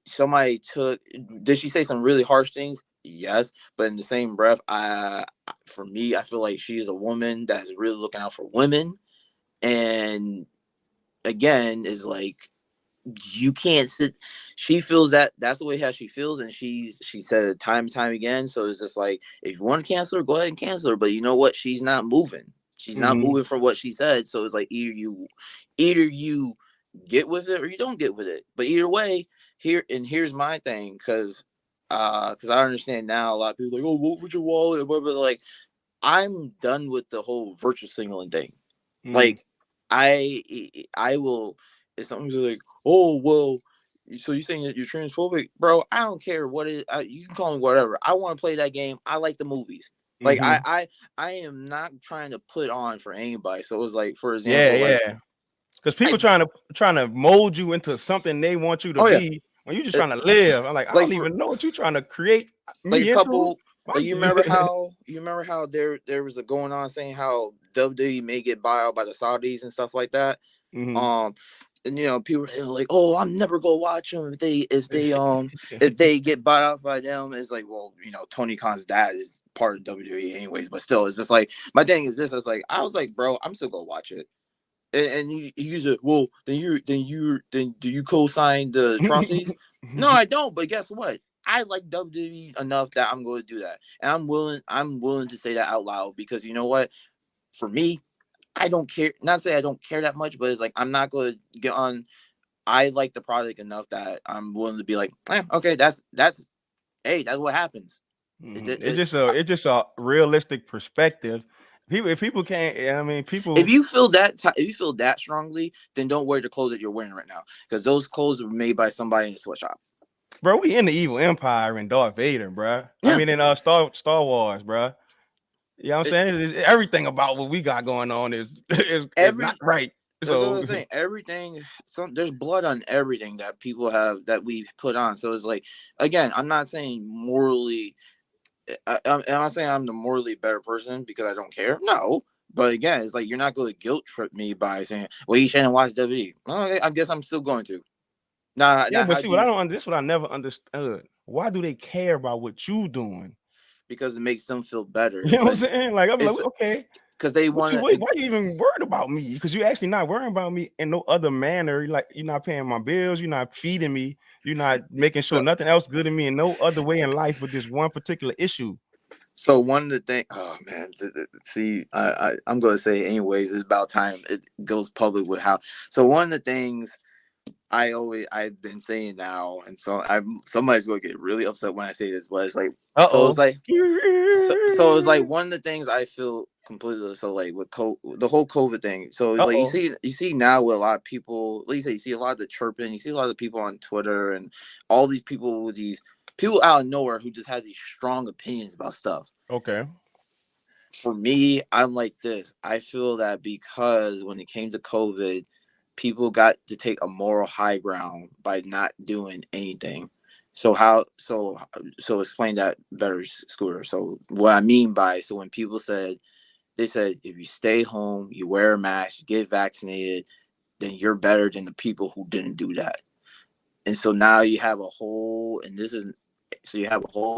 C: somebody took. Did she say some really harsh things? Yes, but in the same breath, for me, I feel like she is a woman that's really looking out for women, and again, is like you can't sit. She feels that's the way how she feels, and she said it time and time again. So it's just like if you want to cancel her, go ahead and cancel her. But you know what? She's not moving. She's not
D: Mm-hmm.
C: moving from what she said. So it's like either you get with it or you don't get with it. But either way, here's my thing, because I understand now a lot of people are like, oh, vote with your wallet, but like I'm done with the whole virtual signaling thing.
D: Mm-hmm.
C: Like I will. If someone's like, oh well, so you saying that you're transphobic, bro? I don't care what it. You can call me whatever. I want to play that game. I like the movies. Like
D: Mm-hmm.
C: I am not trying to put on for anybody. So it was like, for
D: Yeah,
C: example, like
D: yeah. Because people trying to mold you into something they want you to
C: oh yeah,
D: be when you're just trying to live. I'm like, I
C: like
D: don't
C: for
D: even know what you're trying to create
C: like a
D: me into.
C: couple. Like you remember how there was a going on saying how WWE may get bought out by the Saudis and stuff like that.
D: Mm-hmm.
C: And people are like, "Oh, I'm never gonna watch them if they get bought out by them." It's like, well, Tony Khan's dad is part of WWE anyways, but still, it's just like my thing is this. It's like I was like, bro, I'm still gonna watch it. And you said, well, then do you co-sign the atrocities? No, I don't. But guess what? I like WWE enough that I'm going to do that, and I'm willing to say that out loud because you know what? For me, I don't care. Not say I don't care that much, but it's like I'm not going to get on. I like the product enough that I'm willing to be like, okay, that's what happens.
D: It's just a realistic perspective. If people can't, I mean, people.
C: If you feel that strongly, then don't wear the clothes that you're wearing right now, because those clothes were made by somebody in a sweatshop.
D: Bro, we in the evil empire and Darth Vader, bro.
C: Yeah.
D: I mean, in Star Wars, bro. You know what I'm saying? Everything about what we got going on is not right.
C: That's
D: So
C: what I'm saying. Everything, there's blood on everything that people have that we put on. So it's like, again, I'm not saying morally. I'm not saying I'm the morally better person because I don't care. No, but again, it's like you're not going to guilt trip me by saying, "Well, you shouldn't watch WWE." Well, I guess I'm still going to. Nah,
D: but see, this is what I never understood. Why do they care about what you doing?
C: Because it makes them feel better.
D: You know what I'm saying? Like, I'm like, okay.
C: Because they want to.
D: Why are you even worried about me? Because you're actually not worrying about me in no other manner. Like, you're not paying my bills. You're not feeding me. You're not making sure nothing else good in me in no other way in life but this one particular issue.
C: So one of the things, oh man, see, I'm going to say anyways, it's about time it goes public with how. So one of the things I've been saying now, and so somebody's going to get really upset when I say this, but it's like, so it's like, so it's like one of the things I feel completely, so like with the whole COVID thing. So like you see now with a lot of people, at least you see a lot of the chirping, you see a lot of the people on Twitter and all these people with these people out of nowhere who just have these strong opinions about stuff.
D: Okay.
C: For me, I'm like this. I feel that because when it came to COVID, people got to take a moral high ground by not doing anything. So explain that better, Scooter. So what I mean by, so when people said if you stay home, you wear a mask, you get vaccinated, then you're better than the people who didn't do that. And so now you have a whole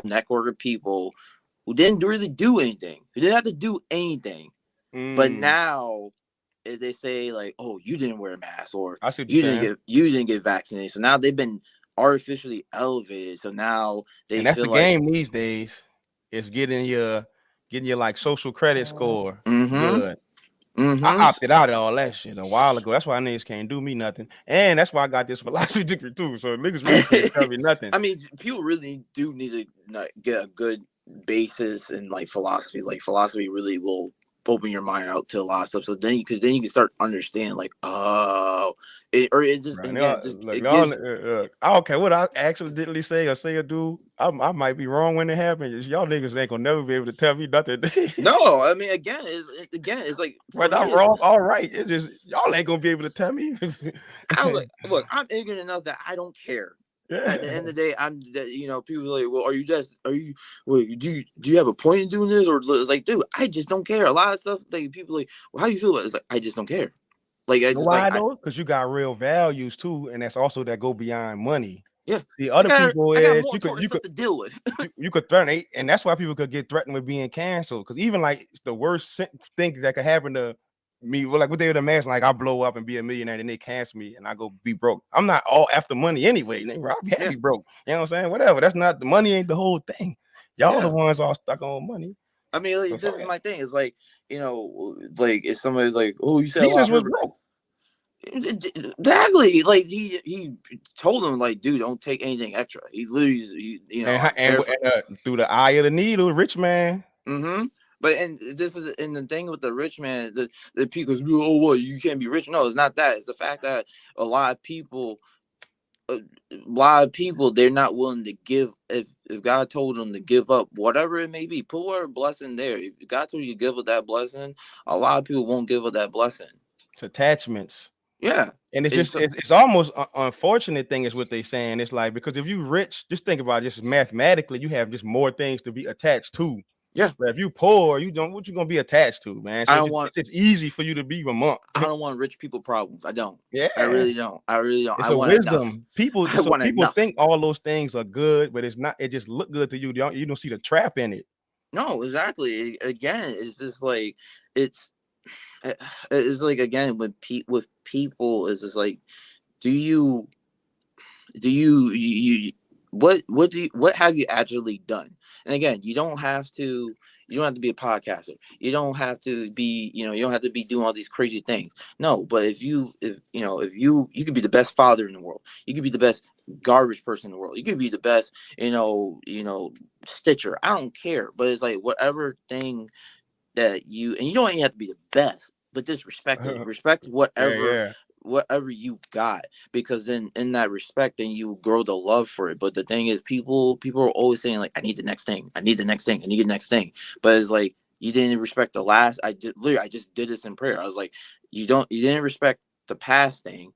C: network of people who didn't really do anything. Who didn't have to do anything. But now they say like, oh, you didn't wear a mask, or you didn't get vaccinated. So now they've been artificially elevated. So now they
D: that's
C: feel
D: the
C: like
D: game these days. It's getting your like social credit score.
C: Mm-hmm.
D: Good.
C: Mm-hmm.
D: I opted out of all that shit a while ago. That's why niggas can't do me nothing. And that's why I got this philosophy degree too. So niggas really can't tell me nothing.
C: I mean, people really do need to get a good basis in like philosophy. Like philosophy really will open your mind out to a lot of stuff. So then you can start understanding like, oh, I don't care what I accidentally say or do. I might be wrong when it happens. Y'all niggas ain't gonna never be able to tell me nothing. No, I mean, again, it's like,
D: but I'm wrong. All right, it's just y'all ain't gonna be able to tell me.
C: Look, I'm ignorant enough that I don't care. Yeah. At the end of the day, people are like, well, do you have a point in doing this? Or it's like, dude, I just don't care. A lot of stuff like people like, well, how do you feel about it? It's like, I just don't care. Like, I just
D: why though? Because you got real values too, and that's also that go beyond money.
C: Yeah,
D: the other people is
C: you could deal with.
D: you could threaten, and that's why people could get threatened with being canceled. Because even like the worst thing that could happen to me, well, like what they would imagine, like I blow up and be a millionaire and they cancel me and I go be broke. I'm not all after money anyway. I'll be happy broke. You know what I'm saying? Whatever. That's not the money, ain't the whole thing. Y'all the ones all stuck on money.
C: I mean, like, this is my thing. It's like, like if somebody's like, oh, you said
D: Jesus was broke.
C: Exactly. Like he told him, like, dude, don't take anything extra. He literally,
D: and through the eye of the needle, rich man.
C: Mm-hmm. But this is the thing with the rich man, the people, oh, what, you can't be rich. No, it's not that. It's the fact that a lot of people, they're not willing to give. If God told them to give up whatever it may be, put whatever blessing there. If God told you to give up that blessing, a lot of people won't give up that blessing.
D: It's attachments.
C: Yeah.
D: And it's almost unfortunate thing is what they're saying. It's like, because if you rich, just think about it, just mathematically, you have just more things to be attached to.
C: Yeah.
D: But if you poor, what you gonna be attached to, man? So it's easy for you to be a monk.
C: I don't want rich people problems. I don't.
D: Yeah.
C: I really don't.
D: It's a wisdom. People think all those things are good, but it's not. It just look good to you. You don't see the trap in it.
C: No, exactly. Again, it's just like it's like, again, with people, is just like, what have you actually done? And again, you don't have to You don't have to be a podcaster. You don't have to be, you don't have to be doing all these crazy things. No, but if you could be the best father in the world. You could be the best garbage person in the world. You could be the best, stitcher. I don't care. But it's like whatever thing that and you don't even have to be the best, but just respect it. Respect whatever you got, because then in that respect, then you grow the love for it. But the thing is, people are always saying like, I need the next thing, I need the next thing, I need the next thing. But it's like, you didn't respect the last. I just did this in prayer. I was like, you didn't respect the past thing.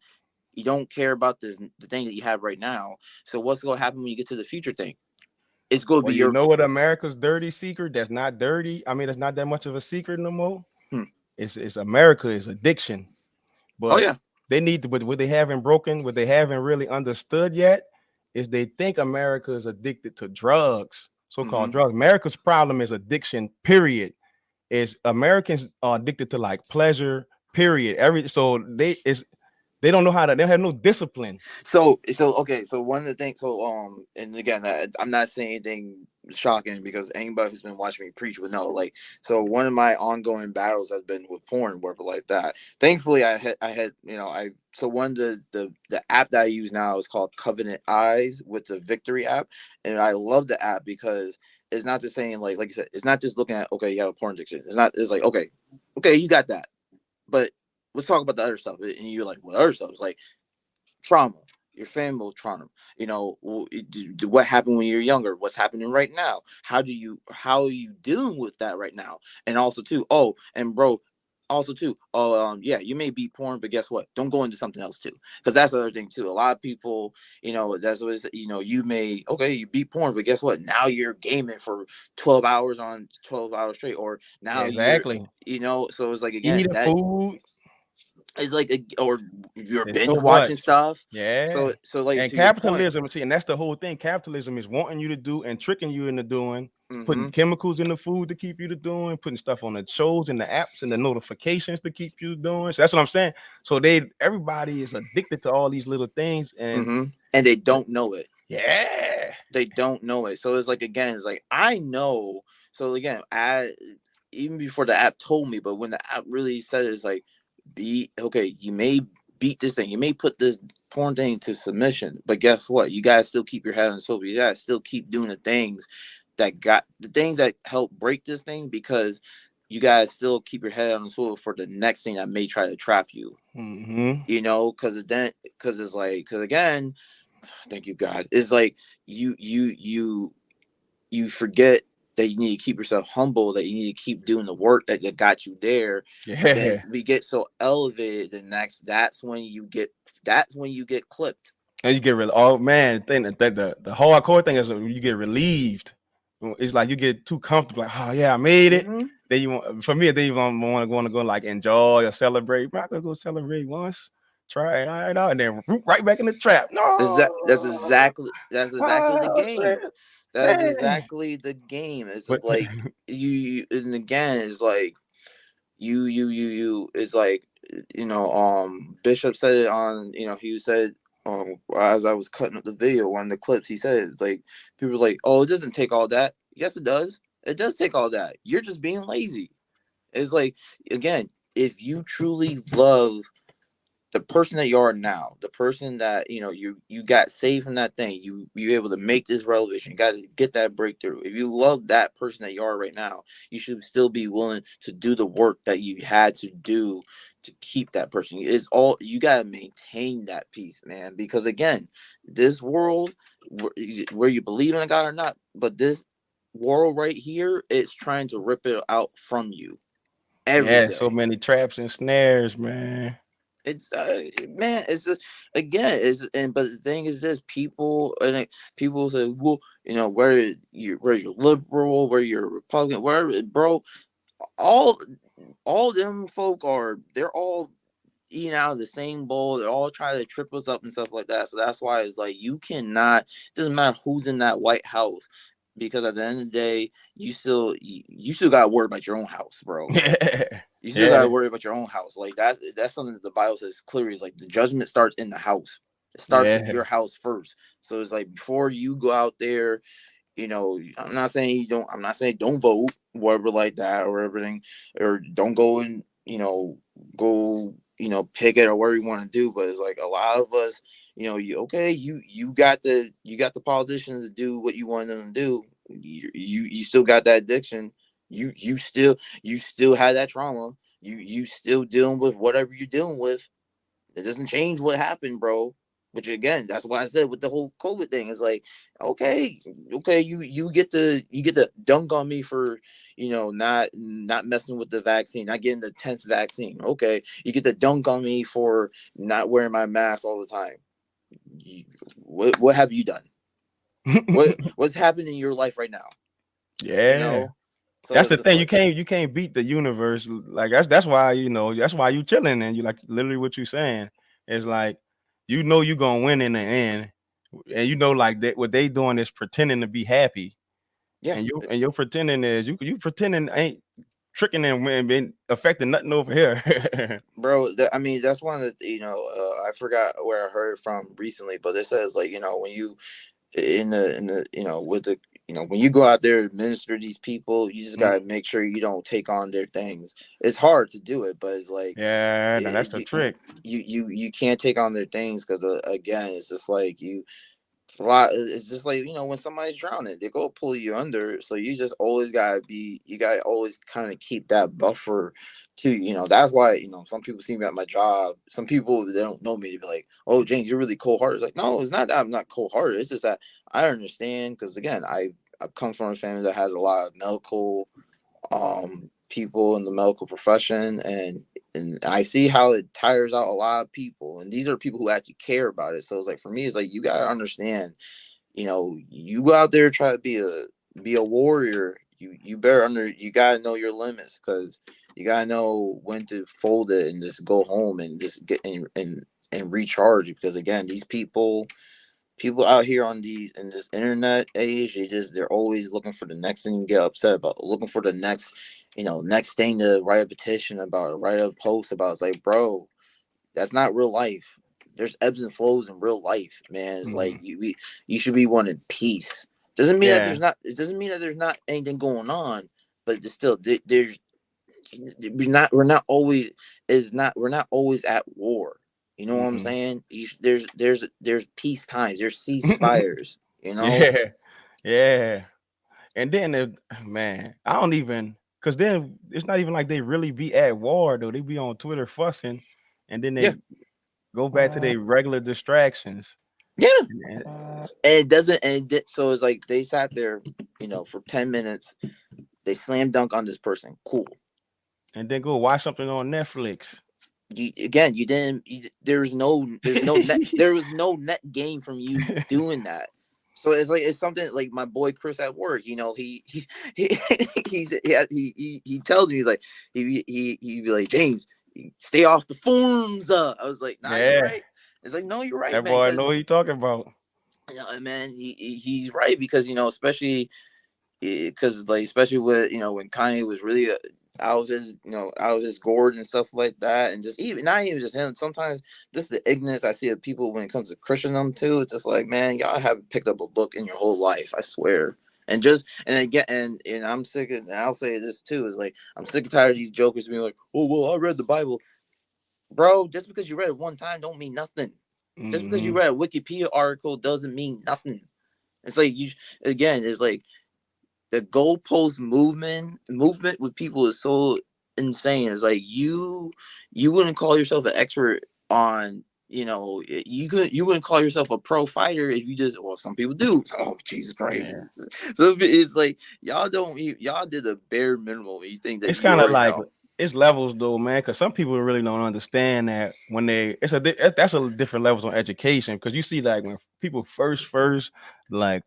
C: You don't care about the thing that you have right now. So what's going to happen when you get to the future thing? It's going to be
D: you know what America's dirty secret that's not dirty? I mean, it's not that much of a secret no more. It's America is addiction. But they need to, but what they haven't really understood yet is they think America is addicted to drugs, so-called drugs. America's problem is addiction, period. Is Americans are addicted to like pleasure, period. They don't know how to, they have no discipline.
C: So okay. So one of the things, and again, I'm not saying anything shocking, because anybody who's been watching me preach would know. Like, so one of my ongoing battles has been with porn, where like that. Thankfully, I had, so one of the app that I use now is called Covenant Eyes with the Victory app, and I love the app because it's not just saying like you said, it's not just looking at, okay, you have a porn addiction. It's like, okay, you got that, but let's talk about the other stuff. And you're like, what other stuff? It's like trauma, your family trauma. What happened when you're younger? What's happening right now? How are you dealing with that right now? And also too, yeah, you may be porn, but guess what? Don't go into something else too, because that's the other thing too. A lot of people, that's what it's, you may, you beat porn, but guess what? Now you're gaming for 12 hours straight, or now
D: exactly.
C: So it's like, again,
D: eating food.
C: It's like, or you're binge watching stuff.
D: Yeah.
C: So like,
D: and
C: to
D: capitalism, see, and that's the whole thing. Capitalism is wanting you to do and tricking you into doing, putting chemicals in the food to keep you to doing, putting stuff on the shows and the apps and the notifications to keep you doing. So that's what I'm saying. So everybody is addicted to all these little things, and
C: they don't know it.
D: Yeah.
C: They don't know it. So it's like, again, it's like, I know. So again, even before the app told me, but when the app really said it, it's like, you may beat this thing, you may put this porn thing to submission, but guess what? You guys still keep your head on the swivel. You guys still keep doing the things that help break this thing, because you guys still keep your head on the swivel for the next thing that may try to trap you. Because it's like, because again, thank you, God. It's like you forget that you need to keep yourself humble, that you need to keep doing the work that got you there.
D: Yeah.
C: Then we get so elevated, that's when you get clipped.
D: And you get oh man, the hardcore thing is you get relieved. It's like you get too comfortable, like, oh yeah, I made it. Then you want, for me, they even want to go like enjoy or celebrate. I'm not gonna go celebrate once, try it out, and then right back in the trap. No,
C: that's exactly the game. That's exactly the game. It's like you, and again, it's like you. It's like, Bishop said it on, he said, as I was cutting up the video, one of the clips, he said, it's like, people are like, oh, it doesn't take all that. Yes, it does. It does take all that. You're just being lazy. It's like, again, if you truly love the person that you are now, the person that you got saved from that thing, you able to make this revelation, you got to get that breakthrough. If you love that person that you are right now, you should still be willing to do the work that you had to do to keep that person. It's all, you got to maintain that peace, man, because again, this world, where you believe in a God or not, but this world right here, it's trying to rip it out from you every day.
D: So many traps and snares, man.
C: It's man, it's just, again, but the thing is this, people say, well, where you're liberal, where you're Republican, wherever, bro, all them folk they're all eating out of the same bowl. They're all trying to trip us up and stuff like that. So that's why it's like, you cannot, it doesn't matter who's in that White House, because at the end of the day, you still got to worry about your own house, bro. You still got to worry about your own house. Like, that's something that the Bible says clearly. Is like, the judgment starts in the house. It starts in your house first. So it's like, before you go out there you know, I'm not saying don't vote, whatever like that or everything, or don't go and, pick it or whatever you want to do. But it's like a lot of us, you got the politicians to do what you want them to do. You still got that addiction. You still had that trauma. You still dealing with whatever you're dealing with. It doesn't change what happened, bro. Which again, that's why I said with the whole COVID thing, it's like, okay, you get to dunk on me for, not messing with the vaccine, not getting the 10th vaccine. Okay, you get to dunk on me for not wearing my mask all the time. What have you done? What's happening in your life right now?
D: Yeah.
C: So
D: That's
C: it's
D: the
C: just
D: thing.
C: like,
D: You can't beat the universe. Like that's why that's why you chilling, and you like literally what you saying. It's like you're gonna win in the end, and like that what they doing is pretending to be happy,
C: yeah,
D: and you're pretending is you pretending ain't tricking and been affecting nothing over here.
C: bro. I mean, that's one that I forgot where I heard it from recently, but it says like, when you in the with the when you go out there and minister to these people, you just gotta make sure you don't take on their things. It's hard to do it, but it's like
D: Yeah, and that's the trick.
C: you can't take on their things because again, it's just like it's a lot. It's just like, when somebody's drowning, they go pull you under. So you just always you gotta always kind of keep that buffer too. That's why, some people see me at my job. Some people, they don't know me, to be like, "Oh, James, you're really cold hearted." It's like, no, it's not that I'm not cold hearted. It's just that I understand, because again, I come from a family that has a lot of medical people in the medical profession, and I see how it tires out a lot of people, and these are people who actually care about it. So it's like, for me, it's like, you gotta understand, you go out there, try to be a warrior, you gotta know your limits, because you gotta know when to fold it and just go home and just get and recharge, because again, these people out here in this internet age, they're always looking for the next thing to get upset about, looking for the next thing to write a petition about, write a post about. It's like, bro, that's not real life. There's ebbs and flows in real life, man. It's like, you should be wanting peace. Doesn't mean that
D: Yeah.
C: there's not. It doesn't mean that there's not anything going on, but it's still, there's we're not always at war. You know what I'm saying? There's peace times, there's ceasefires.
D: Yeah. Yeah. And then man, I don't even, because then it's not even like they really be at war though. They be on Twitter fussing, and then
C: Yeah,
D: they go back to their regular distractions.
C: yeah.
D: And,
C: And it doesn't. So it's like they sat there, for 10 minutes. They slam dunk on this person. Cool.
D: and then go watch something on Netflix.
C: You didn't. There was no net gain from you doing that. So it's like, it's something like my boy Chris at work. He he tells me, he's like, he'd be like, James, stay off the forums. I was like, nah, you're
D: Yeah,
C: right. It's like, no, you're right,
D: that
C: man.
D: boy
C: Because
D: know what he talking about.
C: man, he's right, because especially because, like, especially with, when Kanye was really out of his gourd and stuff like that, and just even not even just him. Sometimes just the ignorance I see of people when it comes to Christendom too. It's just like, man, y'all haven't picked up a book in your whole life, I swear. And again, and I'm sick of, and I'll say this too, is like, I'm sick and tired of these jokers being like, oh well, I read the Bible, bro. Just because you read it one time don't mean nothing. Just because you read a Wikipedia article doesn't mean nothing. It's like, again, it's like, the goalpost movement with people is so insane. It's like, you wouldn't call yourself an expert on, you wouldn't call yourself a pro fighter if you just, well, some people do. Oh, Jesus
D: Yeah.
C: Christ. So it's like, y'all did the bare minimum. You think that
D: It's
C: you
D: kind of
C: already
D: like
C: know.
D: it's levels though, man. Because some people really don't understand that when that's a different levels on education. Because you see, like when people first like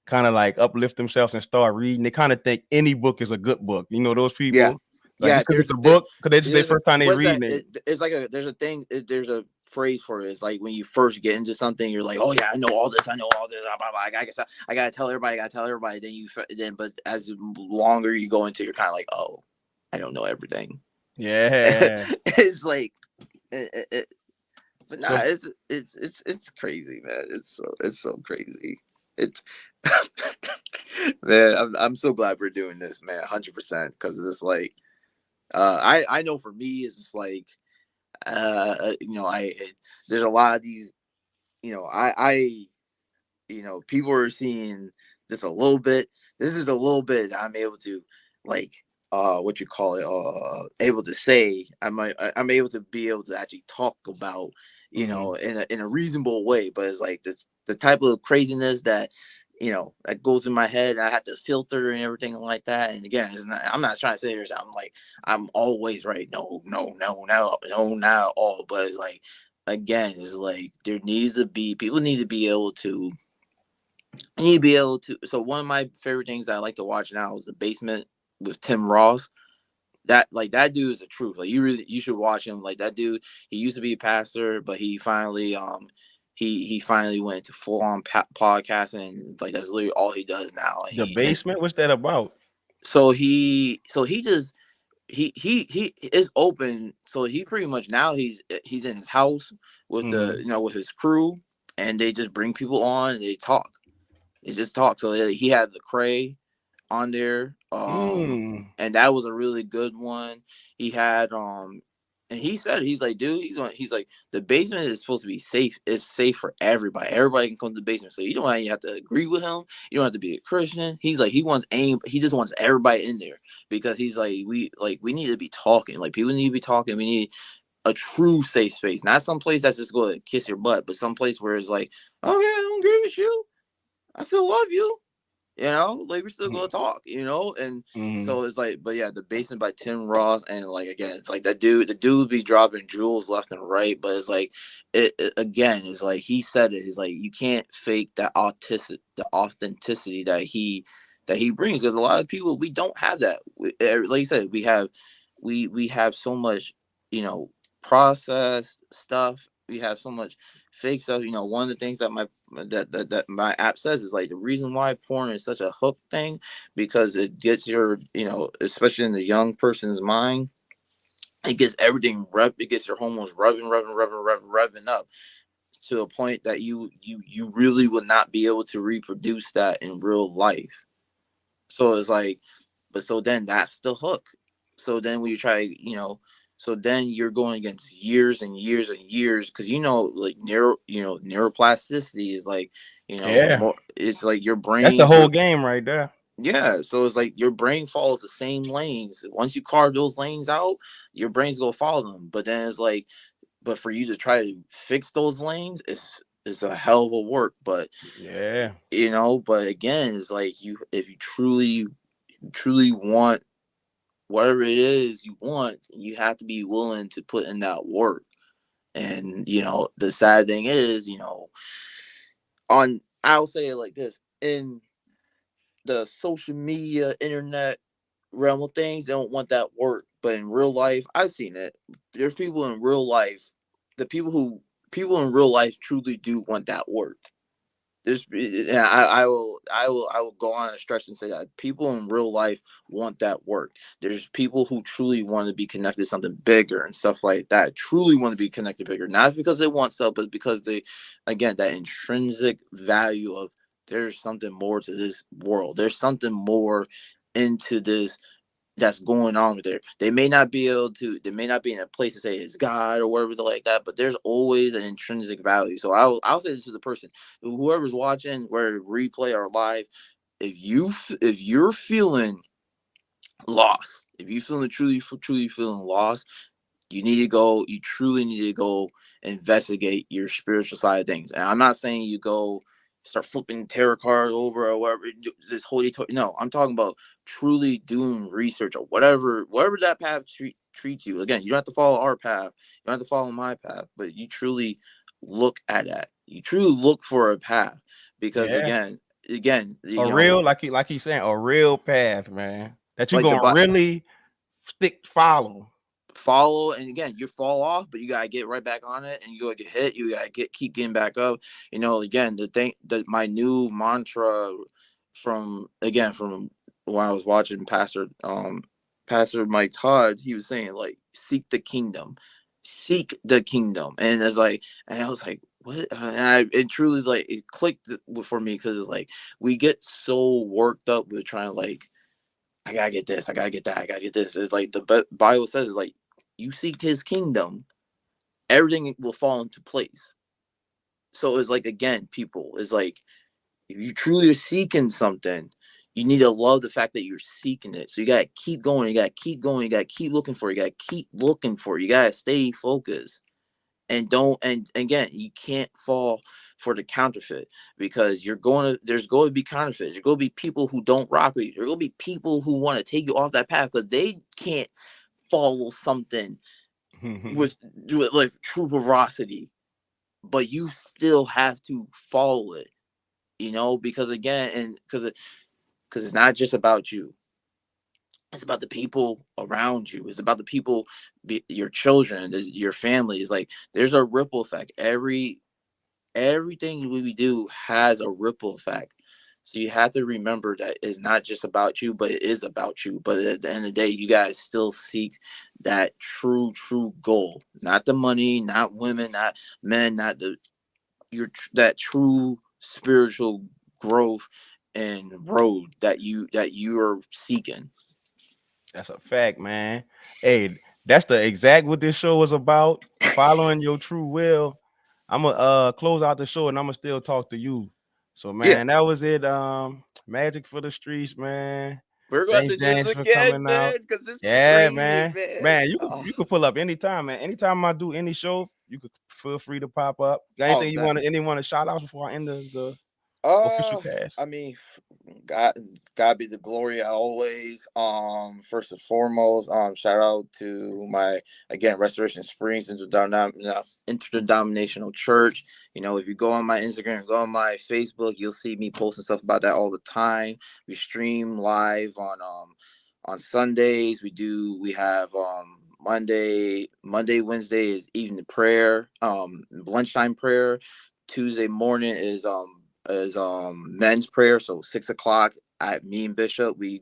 D: kind of like uplift themselves and start reading, they kind of think any book is a good book. You know those
C: Yeah.
D: people, like
C: Yeah,
D: just because it's a book, because it's their
C: there's a
D: first time they
C: what's that?
D: reading it.
C: It's like there's a thing. There's a phrase for it. It's like, when you first get into something, you're like, oh yeah, I know all this. I know all this. Blah, blah, blah. I gotta tell everybody. I gotta tell everybody. But as longer you go into, you're kind of like, oh, I don't know everything.
D: Yeah.
C: It's like, but nah,
D: So
C: it's crazy, man. It's so crazy. It's Man, I'm so glad we're doing this, man, 100%. Because it's just like, I know for me, it's just like, there's a lot of these, people are seeing just a little bit. This is a little bit I'm able to, like, what you call it, able to say. I'm able to be able to actually talk about, in a reasonable way. But it's like this the type of craziness that that goes in my head. I have to filter and everything like that. And again, I'm not trying to say this. I'm like I'm always right. No, no, no, no, no, not at all. But it's like again, it's like there needs to be people need to be able to. You need to be able to. So one of my favorite things I like to watch now is The Basement with Tim Ross. That dude is the truth. Like you should watch him. Like that dude, he used to be a pastor, but he finally he finally went to full on podcasting, and like that's literally all he does now. Like,
D: The Basement, what's that about?
C: So he just he is open. So he pretty much now he's in his house with with his crew, and they just bring people on and they talk. They just talk. So he had the Cray on there, and that was a really good one. He had and he said he's like, dude, he's like the basement is supposed to be safe. It's safe for everybody. Everybody can come to the basement. So you don't have to agree with him. You don't have to be a Christian. He's like he just wants everybody in there because he's like we need to be talking. Like people need to be talking. We need a true safe space, not some place that's just going to kiss your butt, but some place where it's like, okay, I don't agree with you. I still love you. Like we're still gonna talk, and so it's like, but yeah, The Basement by Tim Ross, and like again, it's like the dude be dropping jewels left and right, but it's like it again, it's like he said it, it's like you can't fake the authenticity that he brings, because a lot of people, we don't have that. Like you said, we have so much, processed stuff. We have so much fake stuff. One of the things that my app says is like the reason why porn is such a hook thing, because it gets your, especially in the young person's mind, it gets everything it gets your hormones revving up to a point that you really would not be able to reproduce that in real life. So it's like, but so then that's the hook. So then when you try, so then you're going against years and years and years, because like neuroplasticity is like, more, it's like your brain.
D: That's the whole game right there.
C: Yeah, so it's like your brain follows the same lanes. Once you carve those lanes out, your brain's gonna follow them. But then it's like, but for you to try to fix those lanes, it's a hell of a work. But
D: yeah,
C: but again, it's like if you truly want whatever it is you want, you have to be willing to put in that work. And the sad thing is, I'll say it like this: in the social media, internet realm of things, they don't want that work. But in real life, I've seen it. There's people in real life, people in real life truly do want that work. I will go on a stretch and say that people in real life want that work. There's people who truly want to be connected to something bigger and stuff like that. Truly want to be connected bigger, not because they want stuff, but because again, that intrinsic value of there's something more to this world. There's something more into this that's going on with there. They may not be in a place to say it's God or whatever like that, but there's always an intrinsic value. So I'll say this to the person, whoever's watching, whether replay or live, if you're feeling lost, if you truly feeling lost, you truly need to go investigate your spiritual side of things. And I'm not saying you go start flipping tarot cards over or whatever, this no, I'm talking about truly doing research or whatever that path treats you. Again, you don't have to follow our path, you don't have to follow my path, but you truly look at that. You truly look for a path, because again,
D: real, like he's saying, a real path, man, that you're
C: like
D: gonna really
C: follow, and again, you fall off, but you gotta get right back on it, and you gotta get hit, you gotta keep getting back up. Again, the thing that my new mantra from when I was watching Pastor Mike Todd, he was saying like seek the kingdom, and it's like, and I was like, what? And it truly like it clicked for me because it's like we get so worked up with trying to like, I gotta get this, I gotta get that, I gotta get this. It's like the Bible says, it's like you seek His kingdom, everything will fall into place. So it's like, again, people, it's like if you truly are seeking something, you need to love the fact that you're seeking it. So you gotta keep going, you gotta keep going, you gotta keep looking for it, you gotta keep looking for it, you gotta stay focused. And don't, and again, you can't fall for the counterfeit, because there's going to be counterfeits. There's going to be people who don't rock with you. There's going to be people who want to take you off that path because they can't follow something with like true veracity, but you still have to follow it, because again, and because it's not just about you. It's about the people around you. It's about the people, your children, your family. It's like there's a ripple effect. Everything we do has a ripple effect. So you have to remember that it's not just about you, but it is about you. But at the end of the day, you guys still seek that true goal. Not the money, not women, not men, not that true spiritual growth and road that you are seeking.
D: That's a fact, man. Hey, that's the exact what this show is about. Following your true will. I'm gonna close out the show and I'm gonna still talk to you. So,
C: Yeah.
D: man, that was it. Magic for the streets, man.
C: We're going to
D: Thanks,
C: have to do this
D: James, for
C: again,
D: coming out.
C: man, because this is
D: Yeah,
C: crazy,
D: man.
C: man.
D: Man, you could pull up anytime, man. Anytime I do any show, you could feel free to pop up. Got
C: Oh,
D: anything anyone to shout out before I end the official cast?
C: I mean, God be the glory always. First and foremost, shout out to my, again, Restoration Springs Interdenominational Church. If you go on my Instagram, go on my Facebook, you'll see me posting stuff about that all the time. We stream live on Sundays. We have Monday, Wednesday is evening prayer, lunchtime prayer. Tuesday morning is men's prayer, so 6 o'clock. At me and Bishop, we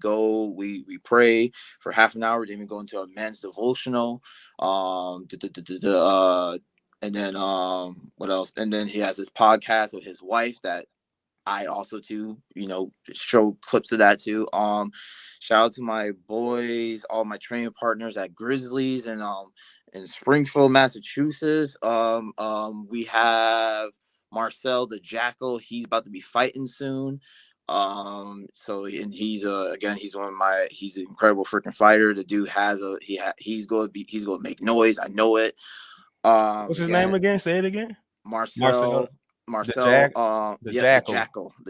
C: pray for half an hour, then we go into our men's devotional. And then what else? And then he has his podcast with his wife that I also too, show clips of that too. Shout out to my boys, all my training partners at Grizzlies and in Springfield, Massachusetts. We have Marcel the Jackal. He's about to be fighting soon. So, and he's again, he's he's an incredible freaking fighter. The dude he's going to make noise. I know it.
D: What's his name again? Say it again.
C: Marcel,
D: the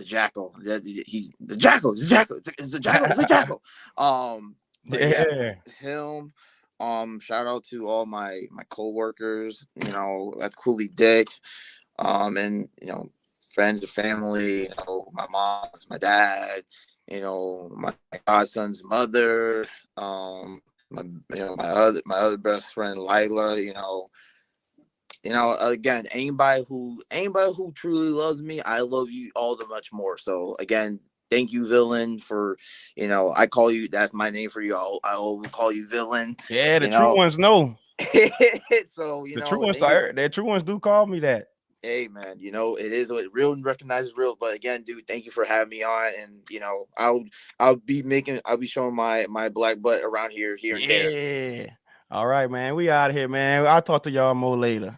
C: Jackal. He's the Jackal. It's the Jackal. But yeah, him. Shout out to all my co-workers, at Cooley Dick, and friends and family, my mom, my dad, my godson's mother, my other best friend Lila, again, anybody who truly loves me, I love you all the much more. So again, thank you, Villain, for I call you, that's my name for you. I will call you Villain.
D: Yeah, the true ones know.
C: So
D: the true ones do call me that.
C: Hey man, it is what real and recognizes real. But again, dude, thank you for having me on. And I'll be showing my black butt around here and there.
D: All right, man. We out of here, man. I'll talk to y'all more later.